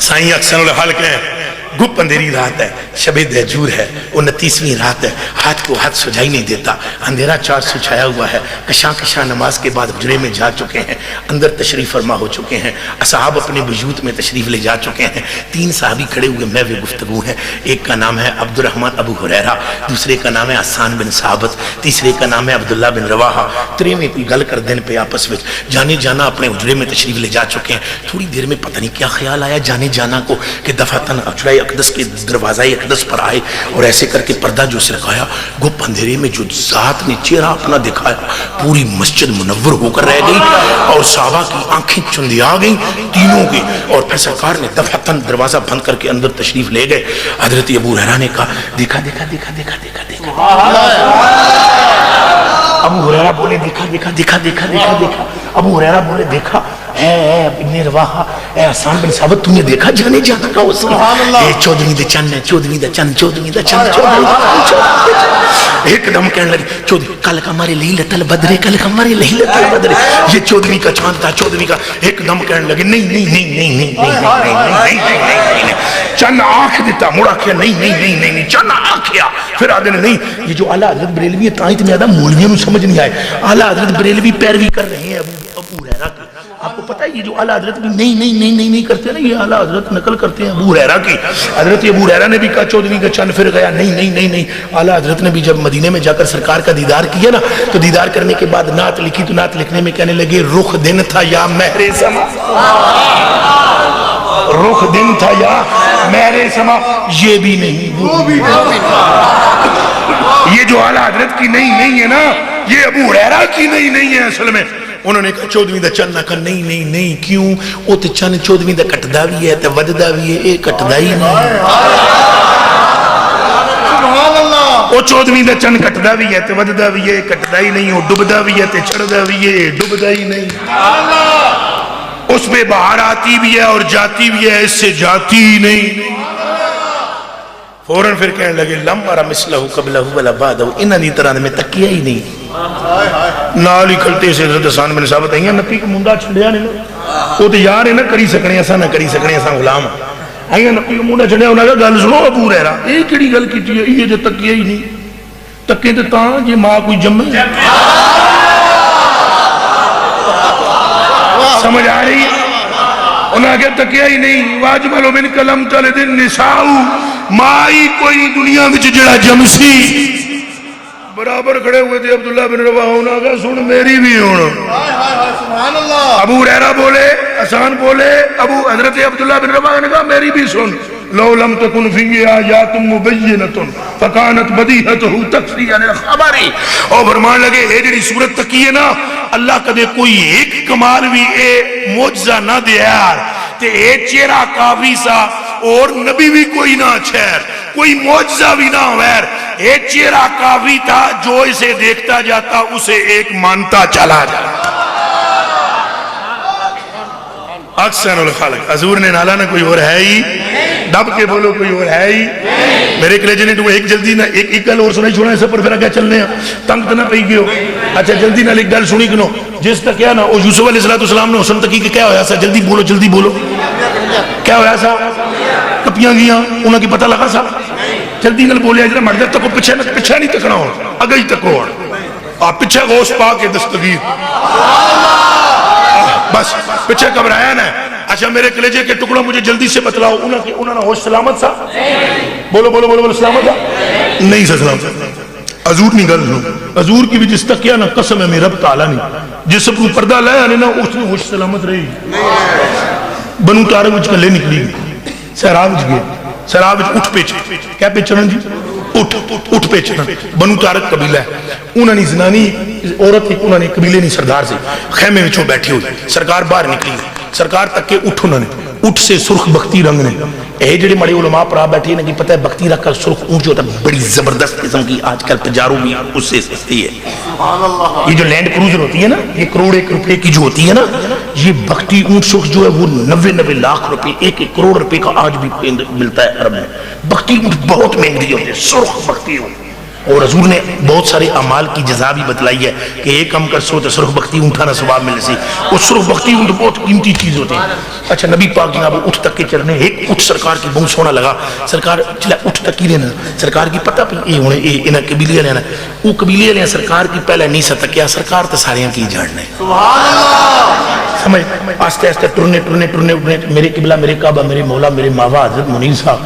سائیں اکثر الحال کہیں گپ اندھیری رات ہے، شب دہجور ہے، 29ویں رات ہے، ہاتھ کو ہاتھ سجائی نہیں دیتا، اندھیرا چار سے چھایا ہوا ہے، کشاں کشاں نماز کے بعد حجرے میں جا چکے ہیں، اندر تشریف فرما ہو چکے ہیں، اصحاب اپنے بیوت میں تشریف لے جا چکے ہیں، 3 صحابی کھڑے ہوئے محو گفتگو ہیں، ایک کا نام ہے عبد الرحمن ابو ہریرہ، دوسرے کا نام ہے حسان بن ثابت، تیسرے کا نام ہے عبداللہ بن رواحہ، تریویں کوئی گل کر دین پہ آپس میں جانے جانا اپنے حجرے میں تشریف لے جا چکے ہیں۔ تھوڑی دیر میں پتہ نہیں کیا خیال آیا جانے جانا کو کہ دفعتاً حجرہ اقدس کے دروازہ اقدس پر آئے اور ایسے کر کے پردہ جو سرکایا، گپ اندھیرے میں جو ذات نے چہرہ اپنا دکھایا، پوری مسجد منور ہو کر رہ گئی اور صحابہ کی آنکھیں چندیا گئیں تینوں کی، اور پھر سرکار نے دفعتاً دروازہ بند کر کے اندر تشریف لے گئے۔ حضرت ابو ہریرہ نے کہا دیکھا دیکھا دیکھا دیکھا دیکھا دیکھا، ابو ہریرہ بولے دیکھا دیکھا دیکھا دیکھا دیکھا دیکھا، ابو ہریرہ بولے دیکھا، اے ابن رواحہ، اے حسان بن ثابت، تم نے دیکھا جانے جانا کا اس نے، اے 14ویں دے چند ہے، 14ویں دے چند، 14ویں دے چند، 14ویں دے چند، ایک دم کہنے لگی 14 کل کا ہمارے لیلۃ البدر، کل کا ہمارے لیلۃ البدر، یہ 14ویں کا چاند تھا، 14ویں کا، ایک دم کہنے لگے نہیں نہیں نہیں نہیں نہیں نہیں نہیں نہیں، چند آنکھ دیتا، مڑا کیا نہیں نہیں نہیں نہیں نہیں، چند آنکھ کیا، پھر آدھے نے نہیں، یہ جو اعلیٰ حضرت بریلوی ہے تائیں تمہیں آدھا مولویوں نے سمجھ نہیں آئے، اعلیٰ حضرت بریلوی پیروی کر رہے ہیں ابو ہریرہ کی، آپ کو پتہ ہے یہ جو اعلیٰ حضرت بھی نہیں نہیں نہیں نہیں نہیں کرتے نا، یہ اعلیٰ حضرت نقل کرتے ہیں ابو ہریرہ کی۔ حضرت ابو ہریرہ نے بھی کہا 14ویں کا چند، پھر گیا نہیں نہیں نہیں نہیں، اعلیٰ حضرت نے بھی جب مدینے میں جا کر سرکار کا دیدار کیا نا، تو دیدار کرنے کے بعد نعت لکھی، تو نعت لکھنے میں کہنے لگے رخ دن تھا یا مہر سما، رخ دن تھا یا مہر سما، یہ بھی نہیں وہ بھی نہیں، یہ جو اعلیٰ حضرت کی نہیں نہیں ہے نا، یہ ابو ہریرہ کی نہیں نہیں ہے اصل میں۔ انہوں نے کہا 14ویں دا چند، نہ کہا نہیں نہیں نہیں، کیوں؟ وہ تو چند 14ویں دا کٹدا بھی ہے تے وددا بھی ہے، اے کٹدا ہی نہیں، وہ 14ویں دا چند کٹدا بھی ہے تے وددا بھی ہے، کٹدا ہی نہیں، وہ ڈبدا بھی ہے تے چھڑدا بھی ہے، ڈبدا ہی نہیں، اس پہ باہر آتی بھی ہے اور جاتی بھی ہے، اس سے جاتی ہی نہیں۔ فوراں پھر کہنے لگے لم ارى مثلہ قبلہ ولا بعدہ، انہاں دی طرح میں تکیا ہی نہیں۔ نال ہی کھلتے سے حضرت حسان بن ثابت آئیاں نبی کو منڈا چھڑیا نے نا، وہ تو یار ہے نا کری سکنے ایسا نہ کری سکنے ایسا غلام آئیاں نبی کو منڈا چھڑیا، انہاں کہا گل سنو ابو ہریرہ، یہ کیڑی گل کیتی ہے، یہ جو تکیا ہی نہیں، تکے تے تاں جے ماں کوئی جمے، سمجھ آ رہی ہے؟ انہاں کہا تکیا ہی نہیں، واجمل من کلم تلد النساء، مائی کوئی دنیا میں جڑا جمسی، برابر کھڑے ہوئے تھے عبداللہ بن رواحہ، انہاں کہا سن میری بھی ہونا، ابو ہریرہ بولے، حسان بولے، ابو حضرت عبداللہ بن رواحہ نے کہا میری بھی سن، لو لم تکن فی آیات مبینۃ فکانت بدیہتہ تکفی عن الخبر، اور فرمان لگے اے جڑی صورت تکی ہے نا، اللہ کدے کوئی ایک کمال بھی اے معجزہ نہ دے یار، تے اے چہرہ کافی سا، اور نبی بھی کوئی نہ چھیر، کوئی معجزہ بھی نہ ویر، اے چہرہ کافی تھا، جو اسے دیکھتا جاتا اسے ایک مانتا چلا جاتا۔ اکثر الخلق، حضور نے نالا نہ کوئی اور ہے ہی، دب کے بولو کوئی اور ہے ہی، میرے کلیجے نے تو ایک جلدی نہ ایک گل اور سنائی چھوڑا ہے، سب پر پھر آگے چلنے ہیں، تنگ تو نہ پہی گئے ہو، اچھا جلدی نہ ایک گل سنی کنو، جس تک کیا نا، وہ یوسف علیہ السلام نے حسن تکی کہ کیا ہویا سا، جلدی بولو جلدی بولو، کیا ہویا سا، کپیاں گیاں، انہوں کی پتہ لگا سا، جلدی نہ بولے اجرہ مرد تکو پچھے نہیں تکنا ہو، اگئی تکو ہو، آپ پچھے غوث پاک کے دستگیر، بس پچھے گھبرایا نا، اچھا میرے کلیجے کے ٹکڑوں مجھے جلدی سے بتلاؤ، انہوں نے ہوش سلامت سا، بولو بولو بولو سلامت سا، نہیں سا سلامت، حضور نہیں گل سنو، حضور کی بھی جس تک کیا نا قسم ہے میرے رب تعالیٰ نہیں، جس پر پردہ لایا نا اس نے ہوش سلامت رہی، بنو تارک وچ کلے نکلی گئی، سہراب وچ گئے، سہراب وچ اٹھ پیچھے، کیا پیچھنا جی؟ اٹھ پیچھنا، بنو تارک قبیلہ ہے، انہوں نے زنانی عورت ایک، انہوں نے قبیلے نہیں سردار سے خیمے وچوں بیٹھی ہوئی، سرکار باہر نکلی، سرکار تک کے اٹھ، انہوں نے اٹھ سے سرخ بختی رنگ نے، اے جڑے مڑے علماء پر آپ بیٹھے ہیں کہ پتہ ہے بختی رکھ کر سرخ اونچ ہوتا ہے، بڑی زبردست قسم کی آج کل پجاروں بھی اس سے سستی ہے، یہ جو لینڈ کروزر ہوتی ہے نا، یہ کروڑ ایک روپے کی جو ہوتی ہے نا، یہ بختی اونٹ سرخ جو ہے وہ 90 لاکھ روپے، 1 کروڑ روپے کا آج بھی ملتا ہے عرب میں، بختی اونٹ بہت مہنگی ہوتی ہے، سرخ بختی اونٹ، اور حضور نے بہت سارے اعمال کی جزا بھی بتلائی ہے کہ ایک کم کر سو تو سرخ بختی اونٹا نہ ثواب ملے سی. وہ سرخ بختی اونٹ بہت قیمتی چیز ہوتے ہیں. اچھا نبی پاک جناب اٹھ تک کے چلنے, ایک اٹھ سرکار کی بہت سونا لگا, سرکار چلا اٹھ تک ہی رہنا, سرکار کی پتہ پہ یہ ہونے انہیں قبیلے لینا, وہ قبیلے لیا سرکار کی پہلے نہیں ستکیا, سرکار تو ساریاں کی جاننے سمجھ آستے آستے ٹرنے ٹرنے ٹرنے ٹرنے میرے قبلہ میرے کعبہ میرے مولا میرے ماوا حضرت منیر صاحب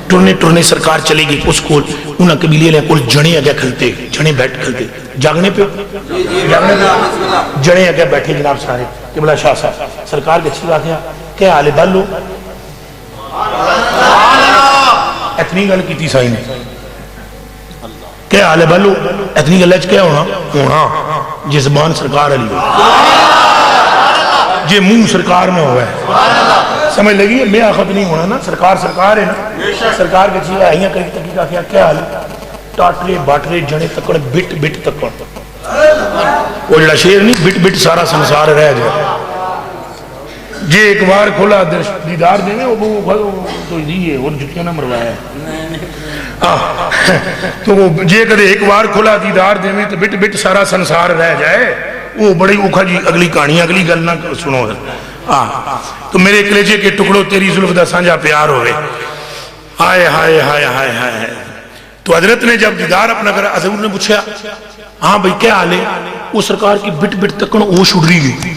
ٹرنے ٹرنے سرکار چلے گی اس کو انہاں قبیلے لے کول جنے اگے کھلتے, جنے بیٹھ کھلتے جاگنے پہ جنے اگے بیٹھے جناب سارے قبلہ شاہ صاحب سرکار کے اچھی بات ہے کیا حال بالو اتنی گل کی سائی نے کیا حال بالو اتنی گل کیا ہونا جی زبان سرکار علی ہو جی منہ سرکار نہ ہوا ہے سمجھ لگی میں آخت نہیں ہونا نا سرکار سرکار ہے نا سرکار کے چیزیں آئیاں کری تکی کا کیا حال ٹاٹرے باٹرے جنے تکڑ بٹ بٹ تکڑ وہ جڑا شیر نہیں بٹ بٹ سارا سنسار رہ جائے جی ایک بار کھولا دیدار دینے وہ تو دیئے اور جتیاں نہ مروایا تو وہ جی کدے ایک بار کھولا دیدار دینے تو بٹ بٹ سارا سنسار رہ جائے وہ بڑی اوکھا جی اگلی کہانی اگلی گل نہ سنو تو میرے کلیجے کے ٹکڑوں تیری زلف دا سانجا پیار ہوئے ہائے ہائے ہائے ہائے ہائے. تو حضرت نے جب دیدار اپنا کرا حضور نے پوچھا ہاں بھئی کیا حال ہے, وہ سرکار کی بٹ بٹ تکن اوش اڑ رہی گئی,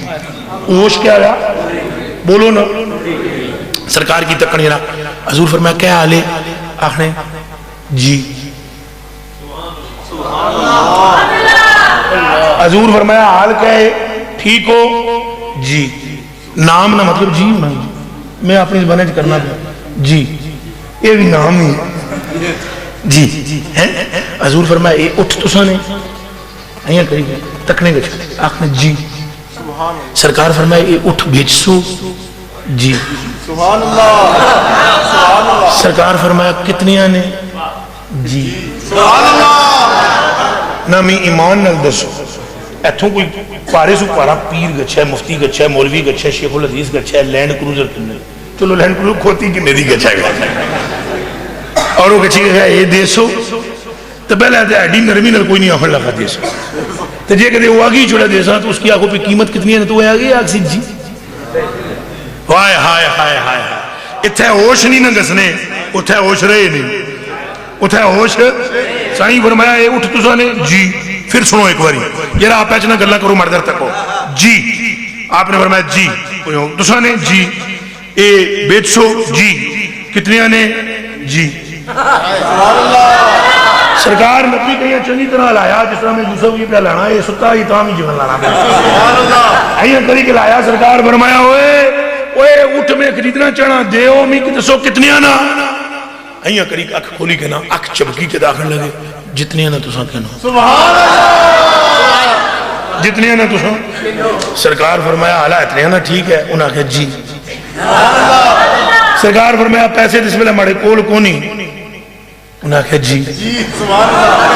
اوش کیا رہا بولو نا سرکار کی تکن یہ رہا. حضور فرمایا کیا حال ہے, آخنے جی حضور فرمایا حال کیا ہے ٹھیک ہو جی, نام نہ مطلب جی ہونا, میں اپنی زبانیں کرنا پہ جی یہ بھی نام ہی جی حضور فرمایا اے اٹھ تو سانے ایاں کری گئے تکنے گئے آخنے جی, سرکار فرمایا اے اٹھ بیچ سو جی, سرکار فرمایا کتنی آنے جی, نہ میں ایمان نہ دسو ایتھوں کوئی پارے سو پارا پیر گچھا ہے مفتی گچھا ہے مولوی گچھا ہے شیخ الحدیث گچھا ہے لینڈ کروزر کنے چلو لینڈ کروزر کھوتی کنے دی گچھا ہے اور وہ گچھی گیا اے دیسو تو پہلے آتے ایڈی نرمی نر کوئی نہیں آخر لگا دیسو تو جے کہتے وہ آگی چھوڑا دیسا تو اس کی آنکھوں پہ قیمت کتنی ہے تو وہ آگی آگ سی جی ہائے ہائے ہائے ہائے اتھے ہوش نہیں نہ گسنے اتھے ہوش رہے نہیں اتھے ہوش سائیں فرمایا اے اٹھ تو سانے جی, پھر سنو ایک باری یہ رہا آپ پیچنا گلہ کرو مردر تک ہو جی, آپ نے فرمایا جی تو سانے جی, اے بیچ سو جی, کتنی آنے جی. سرکار نبی کہیں چنگی طرح لایا جس طرح میں یوسف کی پہ لانا یہ ستا ہی تامی جیون لانا پہ ایاں کری کے لایا سرکار فرمایا اوے اٹھ میں خریدنا چڑھا دیو میں کتسو کتنی آنا ایاں کری اکھ کھولی کے نا اکھ چبکی کے داخل لگے جتنی آنا تو ساں کہنا سبحان اللہ جتنی آنا تو ساں سرکار فرمایا آلہ اتنی آنا ٹھیک ہے انہاں کہا جی سرکار فرمایا پیسے جس میں مڑے کول کونی انہاں کہا جی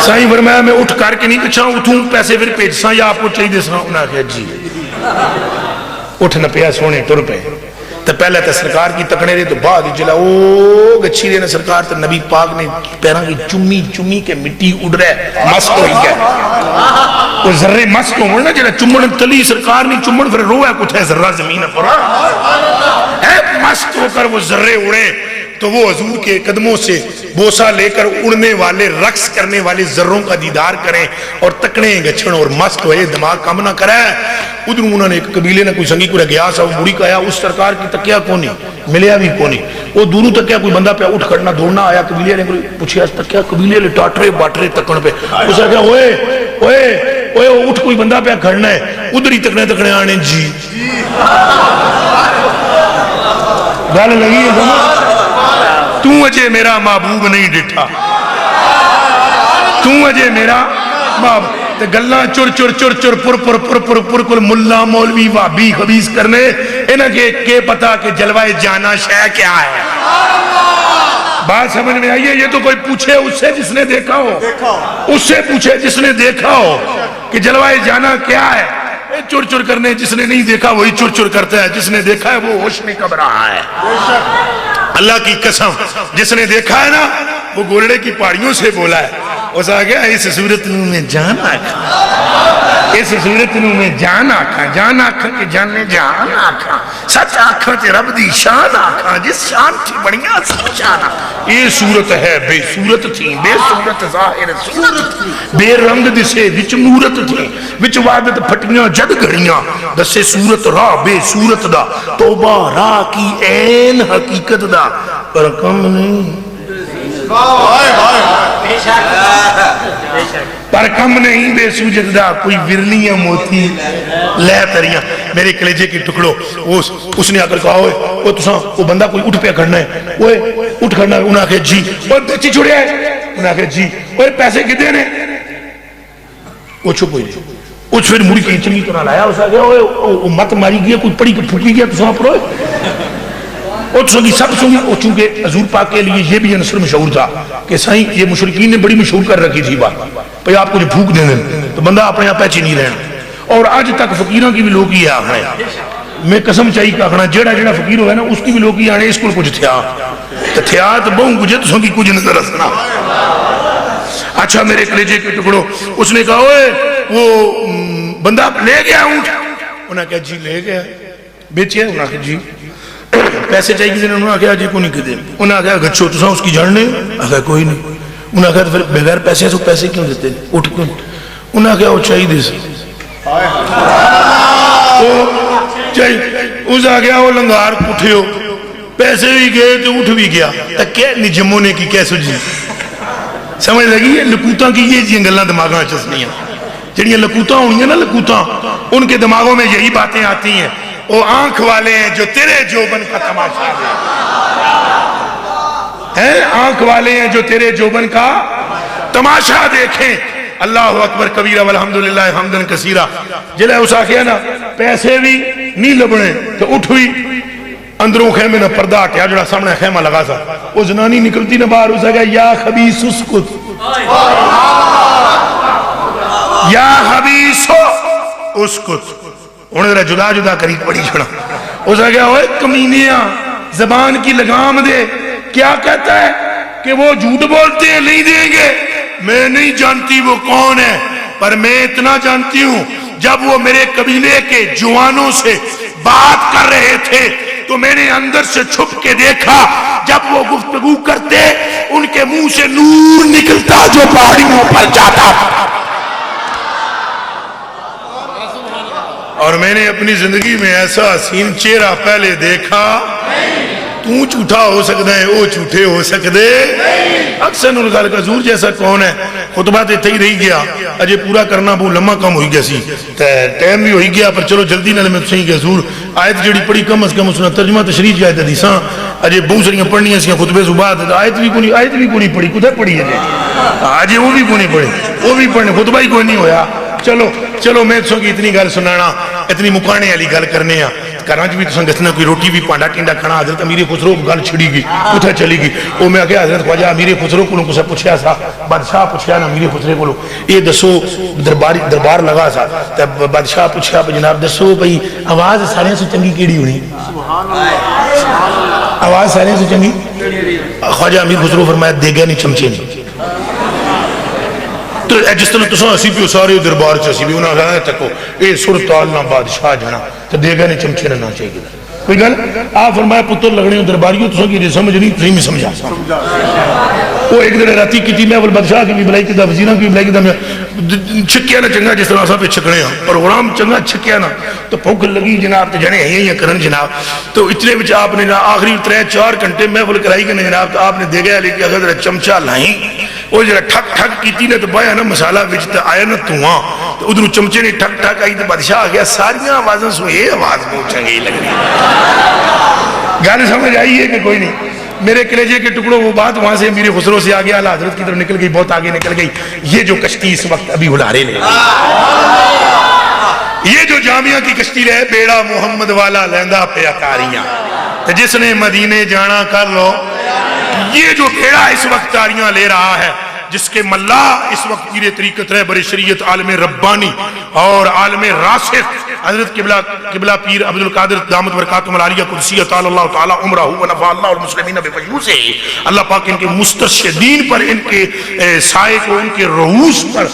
سائیں فرمایا میں اٹھ کر کے نہیں کچھا اٹھوں پیسے پھر پیج ساں یا آپ کو چاہی دے ساں انہاں کہا جی اٹھ نہ پیا سونے ٹر پہ تو پہلے تو سرکار کی تکنے دے تو بعد جلا او گچھی دینا سرکار تو نبی پاک نے پیران کی چمی چمی کے مٹی اڑ رہے مست ہوئی گئے وہ ذرے مست ہوں نا جلا چمڑ تلی سرکار نہیں چمڑ پھر روح ہے کچھ ہے ذرہ زمین پر اے مست ہو کر وہ ذرے اڑے تو وہ حضور کے قدموں سے بوسہ لے کر اڑنے والے رقص کرنے والے ذروں کا دیدار کریں اور تکنے گچھن اور مست ہوئے دماغ کم نہ کریں. ادھر انہوں نے ایک قبیلے نے کوئی سنگی کو گیا سا وہ بڑی کہا اس سرکار کی تکیا کونی ملیا بھی کونی وہ دوروں تکیا کوئی بندہ پہ اٹھ کھڑنا دوڑنا آیا قبیلے نے پوچھے اس تکیا قبیلے لے ٹاٹرے باٹرے تکن پہ اس نے کہا اوے اٹھ کوئی بندہ پہ کھڑنا ہے ادھر ہی تکنے آنے جی گل لگی ہے سمجھ تو اجے میرا محبوب نہیں ڈٹھا تو اجے میرا محبوب گلہ چر چر چر چر پر پر پر پر پر کل ملا مولوی وابی خبیث کرنے انہاں کے پتا کہ جلوائے جانا شے کیا ہے بات سمجھ میں آئیے یہ تو کوئی پوچھے اس سے جس نے دیکھا ہو اس سے پوچھے جس نے دیکھا ہو کہ جلوائے جانا کیا ہے چر چر کرنے جس نے نہیں دیکھا وہی چر چر کرتا ہے جس نے دیکھا ہے وہ ہوش میں کب رہا ہے اللہ کی قسم جس نے دیکھا ہے نا وہ گولڑے کی پہاڑیوں سے بولا ہے اس آ گیا اس صورت نو میں جان آکھاں، اس صورت نو میں جان آکھاں، جان آکھاں کہ جانے جان آکھاں، سچ آکھاں تے رب دی شان آکھاں، جس شان تھی بڑیاں سچ شان آکھاں۔ یہ صورت ہے بے صورت تھی، بے صورت ظاہر صورت، بے رنگ دسے وچ مورت تھی، وچ وعدت پھٹیاں جد گھڑیاں، دسے صورت راہ بے صورت دا، توبہ راہ کی عین حقیقت دا، پر کم نہیں پر کم نہیں بے سوجت دا، کوئی ورنیاں موتی لے تریاں۔ میرے کلیجے کی ٹکڑو اس نے آ کر کہا وہ تساں وہ بندہ کوئی اٹھ پہ کھڑنا ہے، وہ اٹھ کھڑنا ہے، انہاں کہ جی، اور بیچی چھوڑیا ہے، انہاں کہ جی، اور پیسے کتنے نے، وہ چھپ ہوئی، وہ پھر مڑی کی چنگی طرح لایا، اس آ گیا وہ مت ماری گیا، کوئی پڑی پھٹی گیا تساں پرو اور سنگی سب سنگی، اور چونکہ حضور پاک کے لیے یہ بھی عنصر مشہور تھا کہ سائیں یہ مشرکین نے بڑی مشہور کر رکھی تھی بات، بھئی آپ کو جو بھوک دے دیں تو بندہ اپنے آپ پیچی نہیں رہنا، اور آج تک فقیروں کی بھی لوگ ہی آخنا ہے، میں قسم چاہیے کہ آخنا جیڑا جیڑا فقیر ہوئے نا اس کی بھی لوگ ہی آنے، اس کو کچھ تھیا تو تھیا تو بہوں کچھ تو سنگی کچھ نظر رسنا۔ اچھا میرے کلیجے کے ٹکڑوں، اس نے کہا اوے وہ بندہ لے گیا اونٹ، انہاں کہا جی لے گیا، بیچے انہاں کہا جی پیسے چاہیے کسی نے، انہوں نے کہا جی کو نہیں کہتے، انہوں نے کہا گچھو تو اس کی جاننے، کہا کوئی نہیں، انہوں نے کہا پھر بغیر پیسے سے پیسے کیوں دیتے ہیں، اٹھ کیوں، انہوں نے کہا وہ چاہیے دے سے اس آ گیا وہ لنگار اٹھے ہو، پیسے بھی گئے تو اٹھ بھی گیا، تک کیا نجمونے کی کیا سجی سمجھ لگی ہے، لکوتاں کی یہ جی گلہ دماغاں چسنیاں، جنہی لکوتاں ہونی ہیں نا لکوتاں، ان کے دماغوں میں یہی باتیں آتی ہیں، وہ آنکھ والے ہیں جو تیرے جوبن کا تماشا دیں، آنکھ والے ہیں جو تیرے جوبن کا تماشا دیکھیں، اللہ اکبر کبیرہ والحمدللہ حمدن کثیرہ، جلے اس آخیا نا پیسے بھی نہیں لبنے تو اٹھ ہوئی، اندروں خیمے نہ پردہ ہٹیا جڑا سامنے خیمہ لگا سا، وہ زنانی نکلتی نہ باہر اسے کہا یا خبیث اسکت، یا خبیث اسکت، انہیں ذرا جدا جدا کری پڑی چھڑا، اسے کہا اوے کمینیاں زبان کی لگام دے، کیا کہتا ہے کہ وہ جھوٹ بولتے ہیں نہیں دیں گے، میں نہیں جانتی وہ کون ہے، پر میں اتنا جانتی ہوں جب وہ میرے قبیلے کے جوانوں سے بات کر رہے تھے تو میں نے اندر سے چھپ کے دیکھا، جب وہ گفتگو کرتے ان کے منہ سے نور نکلتا جو پہاڑیوں پر جاتا، اور میں نے اپنی زندگی میں ایسا حسین چہرہ پہلے دیکھا، تو جھوٹا ہو سکتا ہے وہ جھوٹے ہو سکتے، اکثر نلغال کا زور جیسا کون ہے، خطبہ دیتے ہی رہی گیا، اجے پورا کرنا بہت لمحہ کم ہوئی گیا سی، ٹائم بھی ہوئی گیا، پر چلو جلدی نہ میں صحیح گیا زور، آیت جڑی پڑی کم از کم اس نے ترجمہ تشریح کی آیت حدیثاں اجے بہت ساریاں پڑھنیاں سی خطبے سے بعد، آیت بھی کونی پڑھی، کدھر پڑھی ہے آج وہ بھی کونی پڑھی، وہ بھی پڑھنے خطبہ ہی کوئی نہیں ہویا۔ چلو میں تسوں کی اتنی گل سنانا، اتنی مکانے والی گل کرنے ہیں، گھراں بھی تساں دسنا کوئی روٹی بھی پانڈا ٹینڈا کھانا، حضرت امیر خسرو گل چھڑی گئی، کتھے چلی گئی، وہ میں کہا حضرت خواجہ امیر خسرو کو کسے پوچھیا سا، بادشاہ پوچھیا نا امیر خسرو کو، یہ دسو دربار لگا سا، بادشاہ پوچھیا جناب دسو بھئی آواز سارے سے چنگی کیڑی ہونی، آواز سارے سے چنگی، خواجہ امیر خسرو فرمایا دے گیا نہیں چمچے نہیں، تو جس طرح تساں اسی پیو سارے دربار چاسی بھی انہاں کہا تکو اے سرطال نہ بادشاہ جانا تو دے گا نہیں چمچے نہ چاہیے کوئی گل، آپ فرمایا پتر لگنے درباریوں تساں کی سمجھ نہیں تھی میں سمجھا وہ ایک دن راتی کی میں اول بادشاہ کی بھی بلائی کی دا وزیراں کی بھی بلائی کی دا چھکیا نہ چنگا جس طرح صاحب چھکنے ہیں پروگرام چنگا چھکیا نہ تو بھوک لگی جناب تو جنے ہیں کرن جناب، تو اتنے بچ آپ نے آخری 3-4 گھنٹے محفل کرائی کہ جناب تو آپ نے دے گیا لیکن اگر چمچہ لائیں وہ جرا ٹھک ٹھک کیتی نے تو بایا نا مسالہ وچ تے آیا نا دھواں تو ادھر چمچے نے ٹھک ٹھک آئی تو بادشاہ آ گیا ساریاں آوازاں سو یہ آواز بہت چنگی لگ رہی گل سمجھ آئی ہے کہ کوئی نہیں، میرے کلیجے کے ٹکڑوں وہ بات وہاں سے میرے خسرو سے آگے اعلیٰ حضرت کی طرف نکل گئی، بہت آگے نکل گئی، یہ جو کشتی اس وقت ابھی ہلارے لے یہ جو جامعہ کی کشتی رہے بیڑا محمد والا لیندہ پہ اکاریاں تو جس نے مدینے جانا کر لو، یہ جو بیڑا اس وقت تاریاں لے رہا ہے جس کے ملا اس وقت پیر طریقت رہبر شریعت عالم ربانی اور عالم راسخ حضرت قبلہ پیر عبد القادر دامت برکاتہم العالیہ قدسیہ تعالی اللہ تعالی عمرہ و نفع اللہ والمسلمین بفیوزہ، اللہ پاک ان کے مسترشدین پر، ان کے سائے کو ان کے رؤوس پر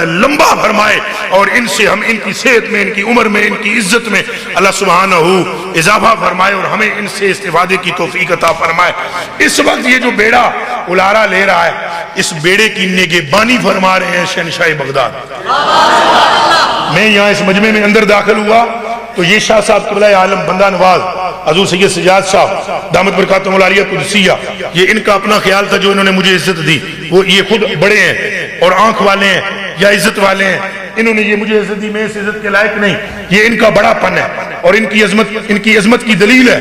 لمبا فرمائے، اور ان سے ہم ان کی صحت میں، ان کی عمر میں، ان کی عزت میں اللہ سبحانہ اضافہ فرمائے، اور ہمیں ان سے استفادے کی توفیق عطا فرمائے۔ اس وقت یہ جو بیڑا الارا لے رہا ہے، اس بیڑے کی نگہبانی فرما رہے ہیں شہنشاہ بغداد۔ میں یہاں اس مجمع میں اندر داخل ہوا تو یہ شاہ صاحب قبلہ عالم بندہ نواز حضور سید سجاد صاحب دامت برکاتہم العالیہ قدسیہ، یہ ان کا اپنا خیال تھا جو انہوں نے مجھے عزت دی، وہ یہ خود بڑے ہیں اور آنکھ والے ہیں یا عزت والے ہیں، انہوں نے یہ مجھے عزت دی، میں اس عزت کے لائق نہیں، یہ ان کا بڑا پن ہے اور ان کی عظمت کی دلیل ہے۔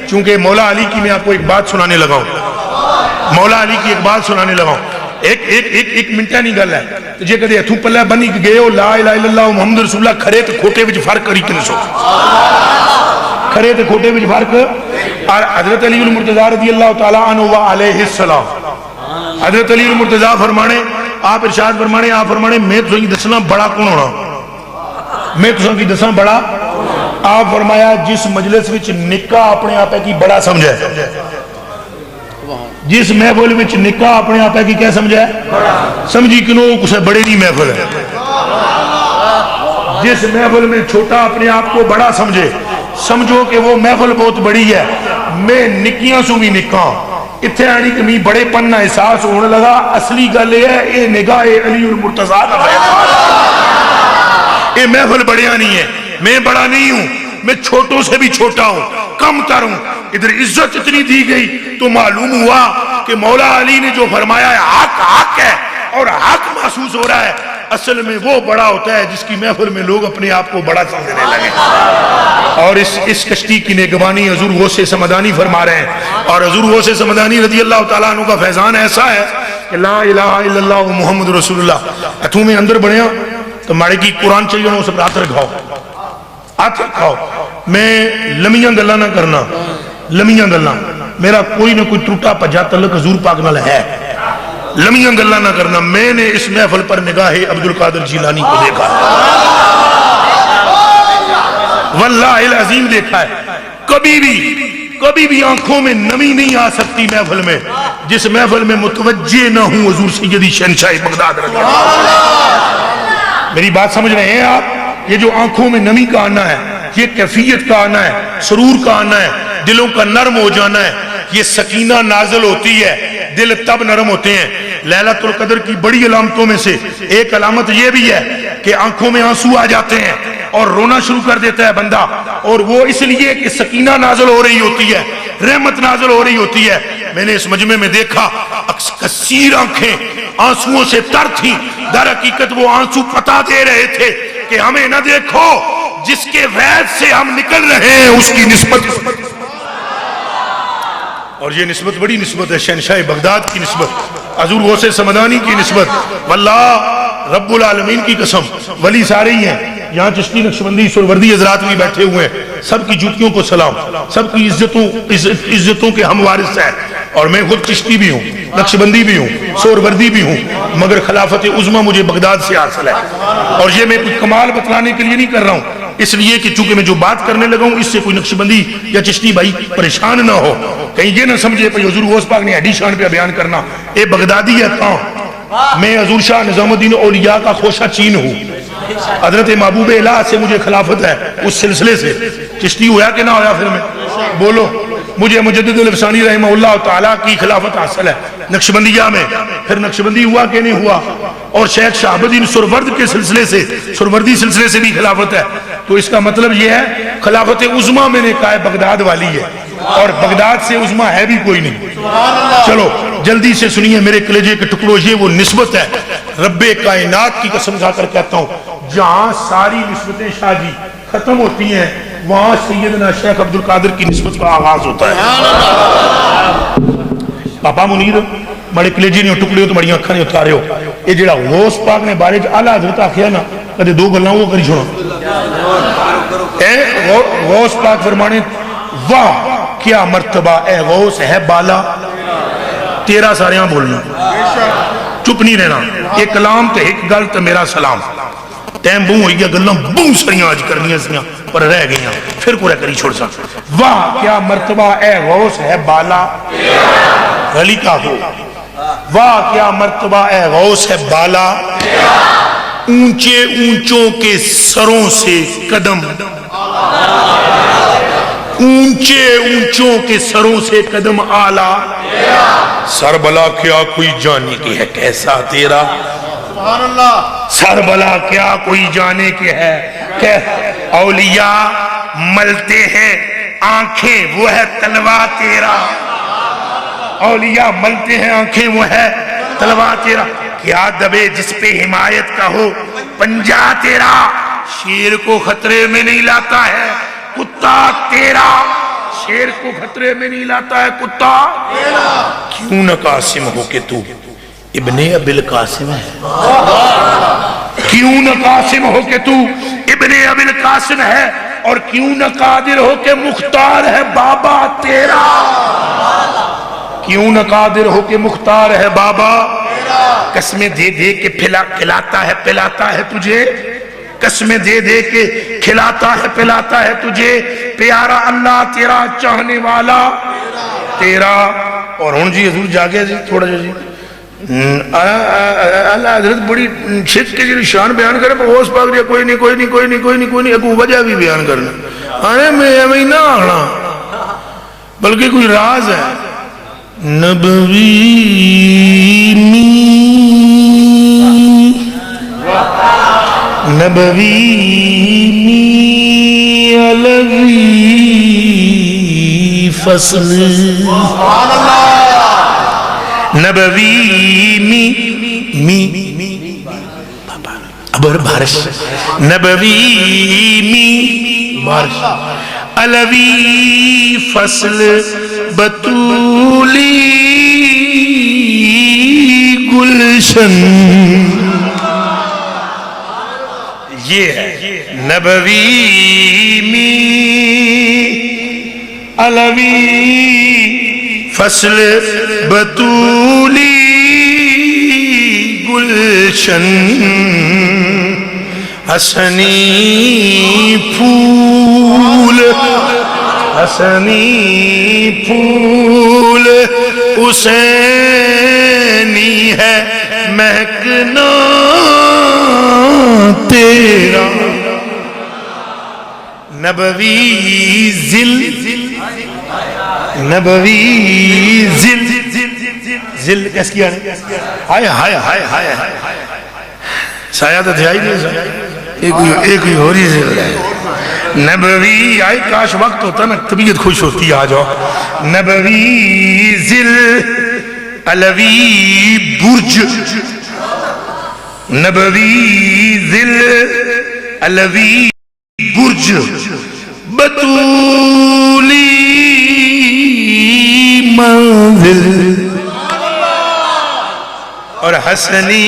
چونکہ مولا علی کی میں آپ کو ایک بات سنانے لگا ہوں، مولا علی کی ایک بات سنانے لگا ہوں، ایک منٹہ نہیں گل ہے تو جے کدے ہتھوں پلے بنی گئے ہو لا الہ الا اللہ محمد رسول اللہ، کھرے تے کھوٹے وچ فرق کری کنے سو، کھرے تے کھوٹے وچ فرق۔ اور حضرت علی المرتضیٰ رضی اللہ تعالی عنہ و علیہ السلام، حضرت علی المرتضیٰ فرمانے، آپ ارشاد فرمانے، آپ فرمانے میں تساں کی دسنا بڑا کون ہونا، میں تساں کی دسنا بڑا، آپ فرمایا جس مجلس وچ نکاح اپنے آپ کی بڑا سمجھے، جس محفل میں نکاح اپنے آپ کی کیا سمجھا ہے، سمجھی کنو کسے بڑے دی محفل ہے، جس محفل میں چھوٹا اپنے آپ کو بڑا سمجھے، سمجھو کہ وہ محفل بہت بڑی ہے۔ میں نکیاں سو بھی نکاح اتھے آنی کمی بڑے پنہ احساس ہونے لگا، اصلی گل ہے اے نگاہ علی المرتضیٰ کا بیان، اے محفل بڑیا نہیں ہے، میں بڑا نہیں ہوں، میں چھوٹوں سے بھی چھوٹا ہوں، کم تر ہوں، ادھر عزت اتنی دی گئی تو معلوم ہوا کہ مولا علی نے جو فرمایا ہے حق حق ہے اور حق محسوس ہو رہا ہے، اصل میں وہ بڑا ہوتا ہے جس کی محفل میں لوگ اپنے آپ کو بڑا سمجھنے لگے۔ اور اس کشتی کی نگہبانی حضور غوث سمدانی فرما رہے ہیں، اور حضور غوث سمدانی رضی اللہ تعالیٰ عنہ کا فیضان ایسا ہے کہ لا الہ الا اللہ محمد رسول اللہ، اتھوں میں اندر بڑھیا تو ماڑے کی قرآن چاہیے اس پر ہاتھ رکھاؤ، ہاتھ رکھاؤ، میں لمیاں گلاں نہ کرنا، لمیاں گلاں، میرا کوئی نہ کوئی ٹوٹا پجا تعلق حضور پاک نال ہے، لمیاں گلاں نہ کرنا۔ میں نے اس محفل پر نگاہ عبد القادر جیلانی کو دیکھا، واللہ العظیم دیکھا ہے، کبھی بھی آنکھوں میں نمی نہیں آ سکتی محفل میں جس محفل میں متوجہ نہ ہوں حضور سیدی شہنشاہ بغداد رضی اللہ۔ میری بات سمجھ رہے ہیں آپ؟ یہ جو آنکھوں میں نمی کا آنا ہے، یہ کیفیت کا آنا ہے، سرور کا آنا ہے، دلوں کا نرم ہو جانا ہے، یہ سکینہ نازل ہوتی ہے، دل تب نرم ہوتے ہیں۔ لیلۃ القدر کی بڑی علامتوں میں سے ایک علامت یہ بھی ہے کہ آنکھوں میں آنسو آ جاتے ہیں اور رونا شروع کر دیتا ہے بندہ، اور وہ اس لیے کہ سکینہ نازل ہو رہی ہوتی ہے، رحمت نازل ہو رہی ہوتی ہے۔ میں نے اس مجمع میں دیکھا کثیر آنکھیں آنسوؤں سے تر تھیں، در حقیقت وہ آنسو پتا دے رہے تھے کہ ہمیں نہ دیکھو، جس کے وید سے ہم نکل رہے ہیں اس کی نسبت، اور یہ نسبت بڑی نسبت ہے، شہنشاہ بغداد کی نسبت، حضور غوث سمدانی کی نسبت۔ واللہ رب العالمین کی قسم، ولی سارے ہی ہیں یہاں، چشتی نقشبندی سروردی حضرات بھی بیٹھے ہوئے ہیں، سب کی جوتیوں کو سلام، سب کی عزتوں کے ہم وارث ہیں، اور میں خود چشتی بھی ہوں، نقشبندی بھی ہوں، سروردی بھی ہوں، مگر خلافت عظمیٰ مجھے بغداد سے حاصل ہے، اور یہ میں کوئی کمال بتلانے کے لیے نہیں کر رہا ہوں، اس لیے کہ چونکہ میں جو بات کرنے لگا ہوں اس سے کوئی نقشبندی یا چشتی بھائی پریشان نہ ہو، کہیں یہ نہ سمجھے کہ حضور غوث پاک نے ہڈی شان پہ بیان کرنا، اے بغدادی ہے کہاں، میں حضور شاہ نظام الدین اولیاء کا خوشہ چین ہوں، حضرت محبوب الہ سے مجھے خلافت ہے، اس سلسلے سے چشتی ہوا کہ نہ ہوا، پھر میں بولو، مجھے مجدد الفسانی رحمہ اللہ تعالیٰ کی خلافت حاصل ہے نقشبندیہ میں، پھر نقشبندی ہوا کہ نہیں ہوا، اور شیخ شہاب الدین سرورد کے سلسلے سے، سروردی سلسلے سے بھی خلافت ہے، تو اس کا مطلب یہ ہے خلافت عظمیٰ میں نے کہا ہے بغداد والی ہے، اور بغداد سے عظمیٰ ہے بھی کوئی نہیں۔ چلو جلدی سے سنیے میرے کلیجے کے ٹکڑوں، یہ وہ نسبت ہے، رب کائنات کی قسم کھا کر کہتا ہوں، جہاں ساری نسبتیں شاہ جی ختم ہوتی ہیں وہاں سیدنا شیخ عبد القادر کی نسبت کا آغاز ہوتا ہے۔ پاپا منیر بڑے کلیجے نہیں ٹکڑے ہو تو بڑی اکھاں نہیں اتارے ہو، یہ جڑا غوث پاک نے بارے اعلیٰ حضرت آخیا نا، کدے دو گلاں وہ کری چھوڑا، اے غوث پاک فرمانے واہ کیا مرتبہ اے غوث ہے بالا تیرا، سارے ہاں بولنا چپ نہیں رہنا. ایک کلام تے ایک گل تے میرا سلام. ٹائم بہوں ہوئی گیا, گلاں بہوں سریاں آج کرنیاں سیاں پر رہ گئیاں, پھر کوئی کری چھوڑ سا. واہ کیا مرتبہ اے غوث ہے بالا علی کا ہو. واہ کیا مرتبہ اے غوث ہے بالا, اونچے اونچوں کے سروں سے قدم, اونچے اونچوں کے سروں سے قدم آلہ. سر بلا کیا کوئی جانے کی ہے کیسا تیرا, سبحان اللہ. سر بلا کیا کوئی جانے کے ہے کہ اولیاء ملتے ہیں آنکھیں وہ ہے تلوار تیرا. اولیاء ملتے ہیں آنکھیں وہ ہے تلوار تیرا. کیا دبے جس پہ حمایت کا ہو پنجا تیرا, شیر کو خطرے میں نہیں لاتا ہے کتا تیرا. شیر کو خطرے میں نہیں لاتا ہے کتا. کیوں نہ قاسم ہو کہ تو ابن ابی القاسم ہے, کیوں نہ قاسم ہو کہ تو ابن ابی القاسم ہے, اور کیوں نہ قادر ہو کہ مختار ہے بابا تیرا. کیوں نہ قادر ہو کہ مختار ہے بابا. قسمیں دے دے کے کھلاتا ہے پلاتا ہے تجھے, قسمیں دے دے کے کھلاتا ہے پلاتا ہے تجھے. پیارا اللہ تیرا چاہنے والا تیرا. اور ہوں جی حضور جاگے جی تھوڑا جی اللہ حضرت بڑی چھت کے جی شان بیان کرے پر غوث پاک دیا کوئی نہیں کوئی نہیں کوئی نہیں کوئی نہیں کوئی نہیں, ایک وجہ بھی بیان کرنا آنے میں ہمیں نہ آنا بلکہ کوئی راز ہے. نبوی می نبوی می علوی فصل, نبوی می ابر بارش, نبوی می بارش, علوی فصل بطولی گلشن. یہ ہے نبوی می علوی فصل بطولی گلشن. حسنی پھول حسنی پھول حسینی ہے مہکنا تیرا. نبوی ذل نبوی ذل ذل کیس کیا ہے ہائے ہائے ہائے ہائے سایہ تو دھیائی نہیں ایک ہی ہو رہی ہے. نبوی آئے کاش وقت ہوتا نا طبیعت خوش ہوتی آ جاؤ. نبوی ذل علوی برج, نبوی ذل علوی برج بطولی منزل. اور حسنی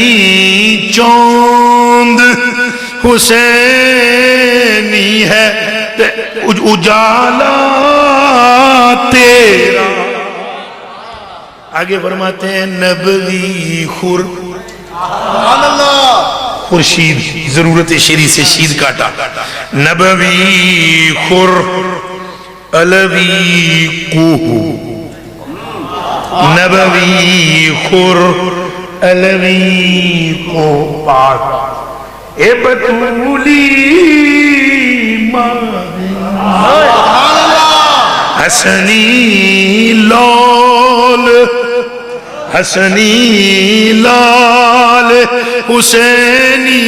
چوند حسینی ہے اجالا تیرا. آگے فرماتے ہیں نبوی خور, خورشید ضرورت شیری سے شید کاٹا. نبوی خور علوی کوہ, نبوی خور علوی کو پاک اے بطولی حسنی لال حسنی لال حسینی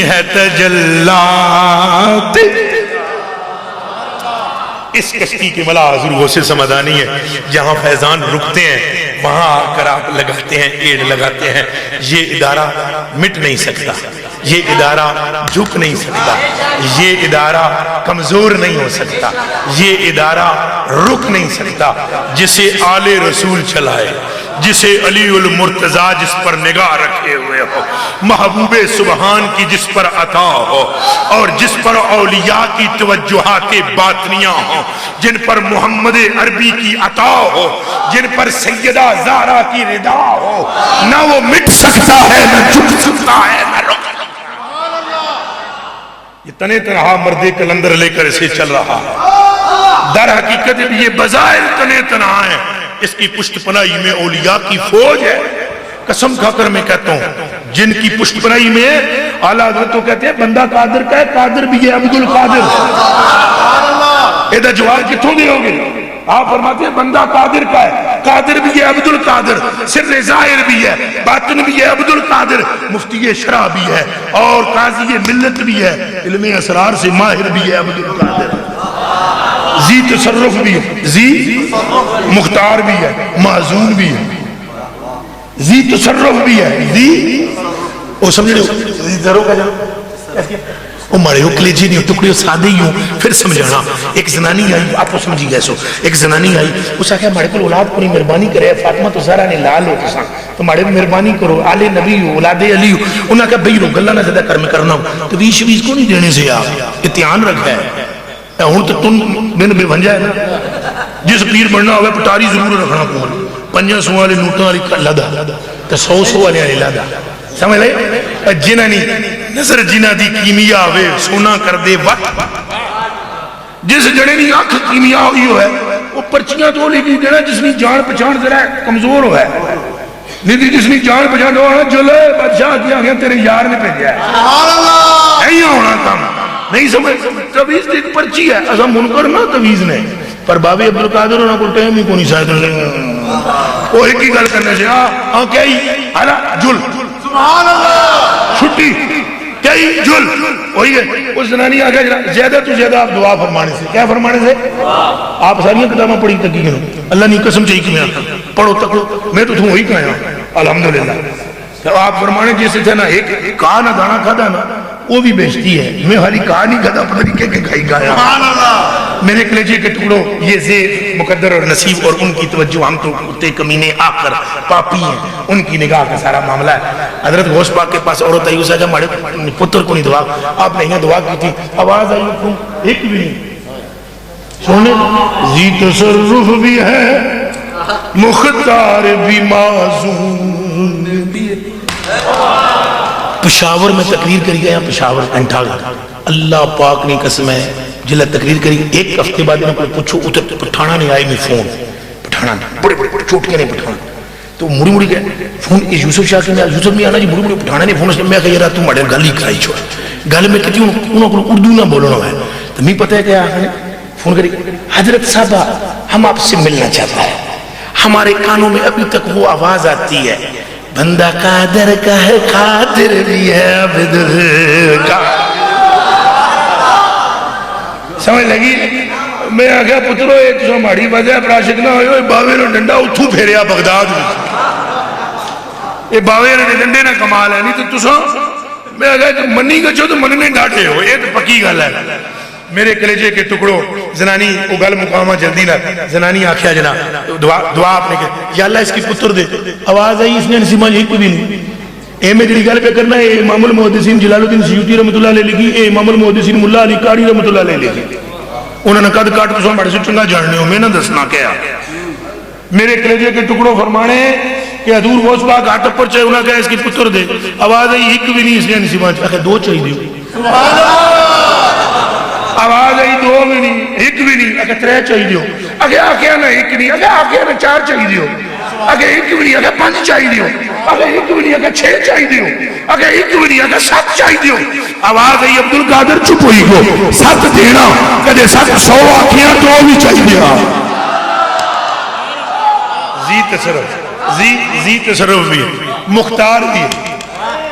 ہے تجلات. اس کشتی کے ملا حضور غوث سمدانی ہے. جہاں فیضان رکتے ہیں وہاں آ کر آپ لگاتے ہیں, ایڑ لگاتے ہیں. یہ ادارہ مٹ نہیں سکتا, یہ ادارہ جھک نہیں سکتا, یہ ادارہ کمزور نہیں ہو سکتا, یہ ادارہ رک نہیں سکتا. جسے آل رسول چلائے جسے علی المرتضی جس پر نگاہ رکھے ہوئے ہو، محبوب سبحان کی جس پر عطا ہو، اور جس پر اولیاء کی توجہات باطنیہ ہوں، جن پر محمد عربی کی عطا ہو، جن پر سیدہ زہرا کی رضا ہو، نہ وہ مٹ سکتا ہے نہ جھک سکتا ہے نہ رک سکتا ہے۔ یہ تنے تنہا مرد کلندر لے کر اسے چل رہا ہے، در حقیقت یہ بظاہر تنے تنہا ہے، اس کی پشت پناہی میں اولیاء کی فوج ہے۔ قسم کھا کر میں کہتا ہوں، جن کی پشت پناہی میں اعلیٰ حضرت تو کہتے ہیں بندہ قادر کا ہے، قادر بھی ہے عبد القادر۔ یہ جواب کتوں دے ہوگے؟ آپ فرماتے ہیں بندہ قادر کا ہے، قادر بھی ہے عبد القادر، سر ظاہر بھی ہے، باطن بھی ہے عبد القادر، مفتی شرع بھی ہے، اور قاضی ملت بھی ہے، علم اسرار سے ماہر بھی ہے عبد القادر، ذی تصرف بھی ہے، ذی مختار بھی ہے، معزون بھی ہے، ذی تصرف بھی ہے، ذی وہ سمجھ رہے ہو ذی ذرو کا جانو وہ مارے ہو کلیجی نہیں ہو ٹکڑے سادے ہی ہوں۔ پھر سمجھانا، ایک زنانی آئی، آپ کو سمجھی گئے سو، ایک زنانی آئی، اس آکھا مارے کو اولاد کو نہیں مہربانی کرے، فاطمہ تو زہرا نے لال ہو تساں تو مارے کو مہربانی کرو، آل نبی ہو، اولاد علی ہو۔ انہوں نے کہا بھئی رو گلہ نہ زیادہ کر میں کرنا ہوں، تو ویش کو نہیں دینے سے آپ اتیان رکھا ہے۔ ہوں تو تم میں نے بے بھنجا ہے نا، جس پیر بڑھنا ہوئے پٹاری ضرور رکھنا کون، 500 والے نوٹوں والی لدا تو 100 والے لدا، سمجھ لے جنہ نہیں نظر جنہ دی کیمیا ہوئے سونا کر دے وقت، جس جڑے نہیں آنکھ کیمیا ہوئی ہے وہ پرچیاں تو لے گی دینا، جس نے جان پہچان ذرا کمزور ہوا ہے، نہیں جس نے جان پہچان ہوا جلے بادشاہ کیا گیا تیرے یار نے بھیجا ہے، نہیں ہونا کام نہیں سمجھ۔ تویز ایک پرچی ہے، ایسا منکر نہ تویز نے، پر بابی عبدالقادر انہوں کو ٹائم ہی کو نہیں شاید وہ ایک ہی گل کرنے سے ہاں کیا ہی حالا جل سبحان اللہ چھٹی کیا ہی جل وہی ہے۔ اس زنانی آگیا جناب زیادہ تو زیادہ آپ دعا فرمانے سے، کیا فرمانے سے؟ آپ ساریاں کتابیں پڑھی تک کی اللہ نہیں قسم چاہیے کہ میں پڑھو تک میں تو تم وہی کہا الحمدللہ۔ آپ فرمانے جیسے تھے نا ایک کہا نہ دانا کھادا نا وہ بھی بیچتی ہے، میں حالی کہا نہیں کھادا پتہ نہیں کہ کھائی گایا۔ میرے کلیجے کے ٹکڑوں یہ زیر مقدر اور نصیب اور ان کی توجہ، ہم تو کتے کمینے آ کر پاپی ہیں، ان کی نگاہ کا سارا معاملہ ہے۔ حضرت غوث پاک کے پاس عورت آئی، اسے کہا ہمارے پتر کو نہیں دعا، آپ نے انہیں دعا کی تھی، آواز آئی تم ایک بھی نہیں سونے، ذی تصرف بھی ہے مختار بھی معزون بھی ہے۔ پشاور میں تقریر کری گیا، پشاور انٹھا گیا، اللہ پاک نے قسم ہے جلہ تقریر کری، ایک ہفتے بعد میں کوئی پوچھو اتر پٹھانا نہیں آئی، میں فون پٹھانا بڑے بڑے چوٹ کے نہیں پٹھانا تو مڑی مڑی گئے فون یوسف شاہ کے میں یوسف میں آنا جی مڑی مڑی پٹھانا نہیں فون، میں کہا یار تم مڑے گل ہی کرائی چھوڑ گل میں کہتی ہوں انہوں کو اردو نہ بولنا ہے تو میں پتہ ہے کہ فون کری حضرت صاحبہ ہم آپ سے ملنا چاہتا ہے، ہمارے کانوں میں ابھی تک وہ آواز آتی ہے بندہ قادر کا ہے، قادر بھی ہے عبد کا، سمجھ لگی؟ میں آگیا پترو ایک سو ماڑی وجہ پراشک نہ ہوئے باوے نے ڈنڈا اتھو پھیریا بغداد میں، یہ باوے نے ڈنڈے نہ کمال ہے نہیں تو تساں میں آگیا کہ منی گچھو تو مننے ڈاٹے ہو، یہ تو پکی گل ہے۔ میرے کلیجے کے ٹکڑوں زنانی وہ گل مقامہ جلدی نہ زنانی آکھیا جنا دعا آپ نے کہ یا اللہ اس کی پتر دے، آواز آئی اس نے نسیمہ جی کوئی بھی نہیں، اے میں جڑی گل پہ کرنا ہے امام المحدثین جلال الدین سیوطی رحمۃ اللہ علیہ لکھی، اے امام المحدثین ملا علی قاری رحمۃ اللہ علیہ لکھی، انہوں نے قد کاٹ تو بڑے سے چنگا جاننے ہو میں نہ دسنا کیا۔ میرے کلیجے کے ٹکڑوں فرمانے کہ حضور غوث پاک ہاتھ پر چاہے انہوں نے کہا اس کی پتر دے، آواز آئی ایک بھی نہیں اس نے نسیمہ آخر دو چاہیے دیو، آواز آئی دو بھی نہیں ایک بھی نہیں اگر ترے چاہیے دیو، اگر آکھیا نہ ایک نہیں اگر آکھیا نہ چار چاہیے دیو، اگر ایک بھی نہیں اگر 5 چاہیے دیو، اگر ایک بھی نہیں اگر 6 چاہیے دیو، اگر ایک بھی نہیں اگر 7 چاہیے دیو۔ آواز آئی عبدالقادر چپ ہوئی گو 7 دینا کدے 7 100 آکھیا تو بھی چاہیے دیا۔ ذی تصرف ذی تصرف بھی مختار بھی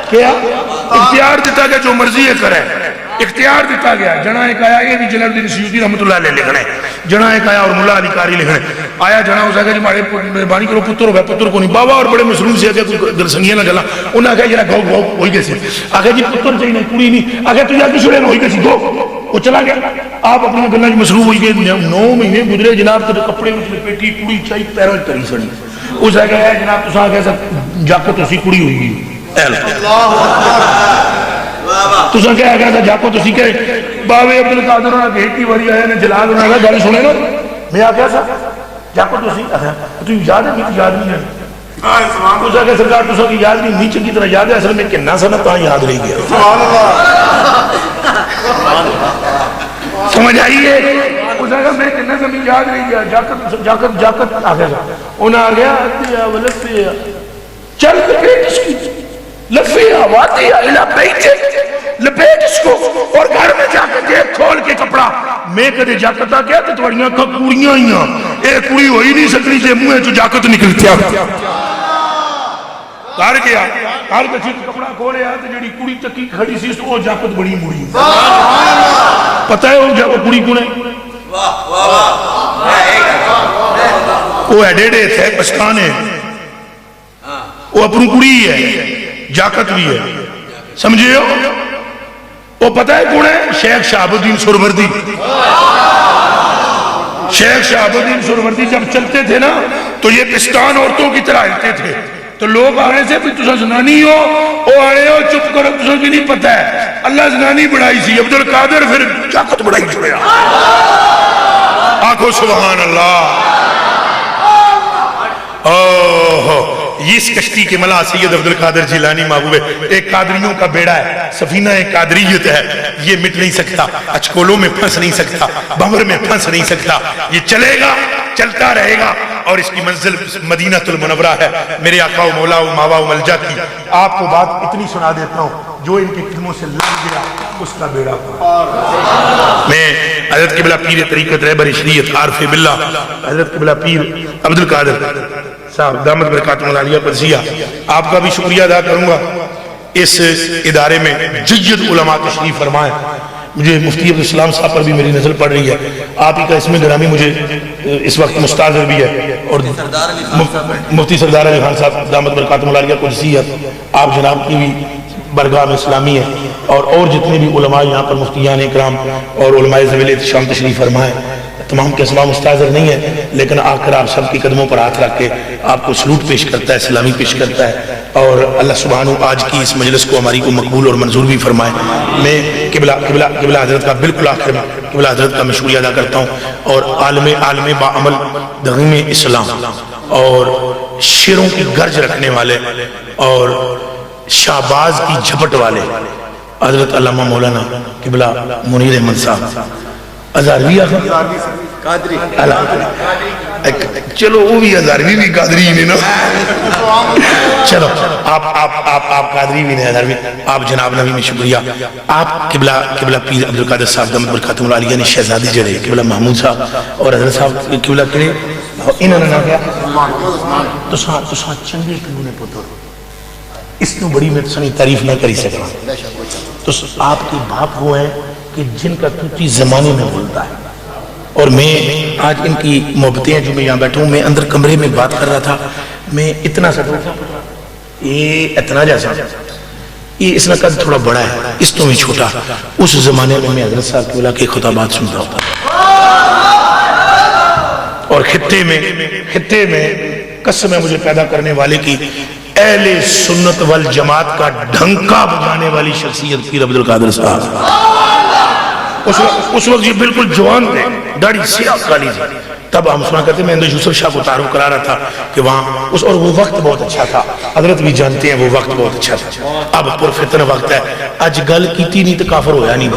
کیا اختیار دیتا گیا جو مرضی ہے کرے، اختیار دیتا گیا۔ جنا ایک آیا یہ بھی جلال الدین سیوطی رحمۃ اللہ علیہ لکھنے، جنا ایک آیا اور ملا علی قاری لکھنے آیا، جنا اس آگے جی مارے مہربانی کرو پتر ہوگا پتر کو نہیں، بابا اور بڑے مسلم سے آگے کوئی درسنگیاں نہ گلا، انہوں نے کہا جرا گو گو ہوئی گئے سے آگے جی پتر چاہیے نہیں پوری نہیں آگے تو جاتی چھوڑے نہ ہوئی گئے سی گو وہ چلا گیا۔ آپ اپنا گلہ مصروف ہوئی گئے 9 مہینے گزرے جناب تو کپڑے میں لپیٹی پوری چاہیے پیروں کری سڑی اس نے کہا جناب تساں کیسا جاکو تسی کڑی ہوئی گی تساں کہا کیسا جاکو تسی کہ باوے عبدالقادر ہونا کہ ایک ہی واری آیا نے جلال ہونا کہا گل سنے نا میں آ کیسا جاکو تسی تو یاد ہے میری یاد نہیں ہے اس نے کہا سرکار تساں کی یاد نہیں چنگی طرح یاد ہے اصل میں کہنا سا نا تاں یاد رہی گیا سمجھ آئیے اس نے کہا میں کہنا سا میں یاد رہی گیا جاکت آ گیا انہیں آ گیا اتیا ولفیا چل لپیٹ اس کی لفیا واتیا الہ بیٹے لپیٹ اس کو اور گھر میں جا کے دیکھ کھول کے کپڑا میں کدے جاکت آ گیا تو تھوڑیاں کڑیاں ہی اے کڑی ہوئی نہیں سکتی سے منہ چ جاکت نکلتی گھر گیا گھر کے چیز کپڑا کھولیا تو جڑی کڑی تکی کھڑی سی وہ جاکت بڑی مڑی پتہ ہے وہ کڑی کون ہے وہ ایڈیڈے تھے پشکان ہے وہ اپنی کڑی ہے جاکت بھی ہے سمجھے ہو وہ پتہ ہے کون ہے شیخ شہاب الدین سہروردی شیخ شہاب الدین سہروردی جب چلتے تھے نا تو یہ پستان عورتوں کی طرح ہلتے تھے تو لوگ آنے سے پھر تسا زنانی ہو وہ آنے ہو چپ کرو تسا کی نہیں پتہ ہے اللہ زنانی بڑھائی سی عبدالقادر پھر جاکت بڑھائی چھوڑیا آنکھو سبحان اللہ اس کشتی کے ملا سید عبدالقادر جیلانی محبوب ہے ایک قادریوں کا بیڑا ہے سفینہ ایک قادریت ہے یہ مٹ نہیں سکتا اچکولوں میں پھنس نہیں سکتا بمر میں پھنس نہیں سکتا یہ چلے گا چلتا رہے گا اور اس کی منزل مدینہ المنورہ ہے میرے آقا و مولا و ماوا و ملجا کی آپ کو بات اتنی سنا دیتا ہوں جو ان کے قدموں سے لگ گیا اس کا بیڑا میں حضرت قبلہ پیر طریقت رہبر شریعت عارف باللہ حضرت قبلہ پیر عبدالقادر صاحب دامت برکاتہ العالیہ قدسیہ آپ کا بھی شکریہ ادا کروں گا اس ادارے میں جید علماء تشریف فرمائے مجھے مفتی عبدالسلام صاحب پر بھی میری نظر پڑ رہی ہے آپ ہی کا اسم گرامی مجھے اس وقت مستحضر بھی ہے اور مفتی سردار علی خان صاحب دامت برکاتہ العالیہ قدسیہ آپ جناب کی بھی برگاہ اسلامی ہے اور جتنے بھی علماء یہاں پر مفتیان اکرام اور علماء ذویل احتشام تشریف فرمائے تمام کے اسماء مستحضر نہیں ہے لیکن آ کر آپ سب کی قدموں پر ہاتھ رکھ کے آپ کو سلوٹ پیش کرتا ہے سلامی پیش کرتا ہے اور اللہ سبحانہ آج کی اس مجلس کو ہماری کو مقبول اور منظور بھی فرمائے میں قبلہ حضرت کا بالکل آخر میں قبلہ حضرت کا میں شکریہ ادا کرتا ہوں اور عالم باعمل دغیم اسلام اور شیروں کی گرج رکھنے والے اور شہباز کی جھپٹ والے حضرت علامہ مولانا قبلہ منیر احمد صاحب ہزاروی قادری چلو وہ بھی ہزاروی بھی قادری نہیں نا چلو آپ قادری بھی نہیں ہزاروی آپ جناب نبی میں شکریہ آپ قبلہ پیر عبدالقادر صاحب دامت برکاتہ العالیہ نے شہزادی جڑے قبلہ محمود صاحب اور حضرت صاحب قبلہ کرے انہوں نے کہا تو چنگے کیوں نے پتر اس کو بڑی میں سنی تعریف نہ کری سکتا تو آپ کے باپ وہ ہیں کہ جن کا توتی زمانے میں بولتا ہے اور میں آج ان کی محبتیں ہیں جو میں یہاں بیٹھا ہوں میں اندر کمرے میں بات کر رہا تھا میں اتنا سا یہ اتنا جیسا یہ اس کا تھوڑا بڑا ہے اس تو میں چھوٹا اس زمانے میں حضرت صاحب کی کے خطابات سنتا ہوتا اور خطے میں قسم ہے مجھے پیدا کرنے والے کی اہل سنت والجماعت کا ڈھنکا بجانے والی شخصیت پیر عبدالقادر صاحب اس وقت یہ بالکل جوان تھے داڑھی سیاہ کالی تھی تب ہم سنا کرتے میں اندر یوسف شاہ کو تعارف کرا رہا تھا کہ وہاں اور وہ وقت بہت اچھا تھا حضرت بھی جانتے ہیں وہ وقت بہت اچھا تھا اب پرفتن وقت ہے اج گل کیتی نہیں تو کافر ہویا نہیں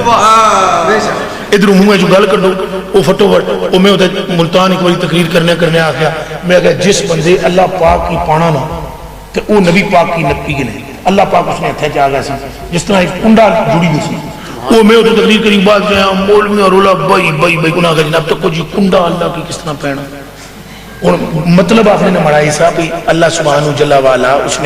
ادھر منہ جو گل کر دو وہ فٹو وٹ وہ میں ملتان ایک بڑی تقریر کرنے آ گیا میں کہا جس بندے اللہ پاک کی پانا نہ کہ وہ نبی پاک کی نبی کی نہیں اللہ پاک اس نے ہتھے چاہ گیا سی جس طرح ایک کنڈا جڑی ہوئی سی وہ میں ادھر تقریر کری بات گیا مولوی اور رولا بائی گناہ کا جناب تک کو جی کنڈا اللہ کی کس طرح پہنا اور مطلب آپ نے مڑائی صاحب اللہ سبحانہ جل والا اس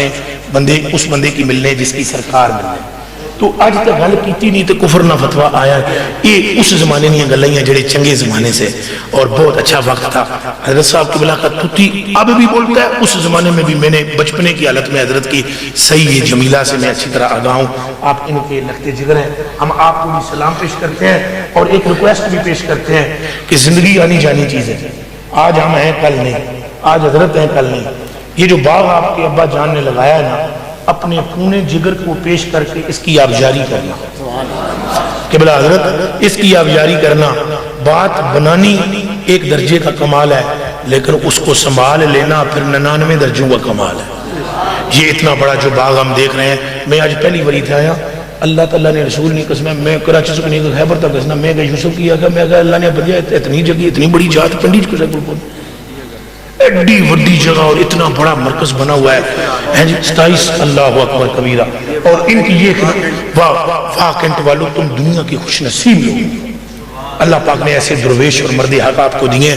بندے کی ملنے جس کی سرکار ملنے تو آج تک گل کیتی نہیں تو کفر نہ فتوہ آیا یہ اس زمانے نہیں گلائیاں جڑے چنگے زمانے سے اور بہت اچھا وقت تھا حضرت صاحب کی بلا کا توتی اب بھی بولتا ہے اس زمانے میں بھی میں نے بچپنے کی حالت میں حضرت کی صحیح جمیلہ سے میں اچھی طرح آگاہ ہوں آپ ان کے لگتے جگر ہیں ہم آپ کو بھی سلام پیش کرتے ہیں اور ایک ریکویسٹ بھی پیش کرتے ہیں کہ زندگی آنی جانی چیز ہے آج ہم ہیں کل نہیں آج حضرت ہیں کل نہیں یہ جو باغ آپ کے ابا جان نے لگایا ہے نا، اپنے پونے جگر کو پیش کر کے اس کی آبیاری کرنا، قبلہ حضرت اس کی آبیاری کرنا، بات بنانی ایک درجے کا کمال ہے، لیکن اس کو سنبھال لینا پھر 99 درجوں کا کمال ہے۔ یہ اتنا بڑا جو باغ ہم دیکھ رہے ہیں، میں آج پہلی باری تھا آیا، اللہ تعالیٰ نے رسول نہیں قسم ہے، میں کراچی سے نہیں خیبر تک قسم میں کہ یوسف کی آگا میں کہا اللہ نے بدیا اتنی جگہ اتنی بڑی جات پنڈی کو سے بالکل ایڈی وڈی جگہ اور اتنا بڑا مرکز بنا ہوا ہے 27 اللہ اکبر کبیرہ، اور ان کی یہ واہ کینٹ والوں تم دنیا کی خوش نصیب لوگ، اللہ پاک نے ایسے درویش اور مرد حق آپ کو دیے،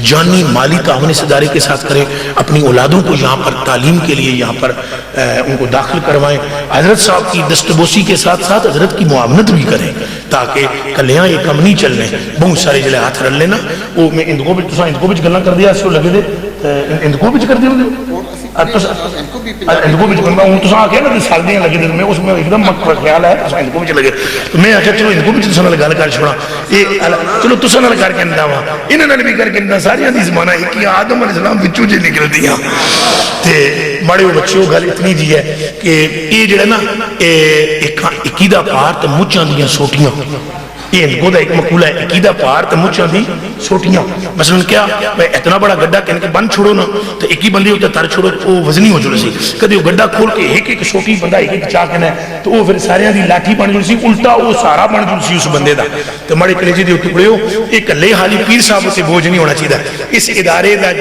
جانی مالی تعاون اس ادارے کے ساتھ کریں، اپنی اولادوں کو یہاں پر تعلیم کے لیے یہاں پر ان کو داخل کروائیں، حضرت صاحب کی دستبوسی کے ساتھ ساتھ حضرت کی معاونت بھی کریں تاکہ کلیاں یہ کم نہیں چل رہے، بہت سارے جلے ہاتھ رل لینا، وہ میں اندکو بھی گلنا کر دیا، اس کو لگے دے اندکو بھی کر دیا اندکو بھی کرنا ہوں تو آکے نا سالدیاں لگے دے میں اس میں ایک دم مکہ خیال ہے اندکو بھی لگے تو میں آکے چلو اندکو بھی تسانا لگا کر چھوڑا چلو تسانا لگا کر اندہ وہاں انہوں نے بھی کر کے اندہ ساری اندھی زمانہ ایک ہی آدم علیہ السلام بچوں جے نکل دیا تے بڑے وہ بچوں گل اتنی جی ہے کہ یہ جڑا نا عقیدہ پار تے مچاں دیاں سوٹیاں، یہ اندکو دا ایک مقولہ ہے، عقیدہ پار تے مچاں دی سوٹیاں، مثلا کیا اتنا بڑا گڈا کہنے کے بند چھوڑو نا تو ایک ہی بندی ہوتا تر چھوڑو وہ وزنی ہو جڑو سی، کدی وہ گڈا کھول کے ایک ایک سوٹی بندہ ایک ایک چاہ کہنا ہے تو وہ پھر سارے دی لاٹھی بن جڑو سی، الٹا وہ سارا بن جڑو سی اس بندے دا، تو مڑے کلیجے دی ٹکڑے ہو ایک لے حالی پیر صاحب سے بوجھ نہیں ہونا چاہیے۔ اس ادارے دا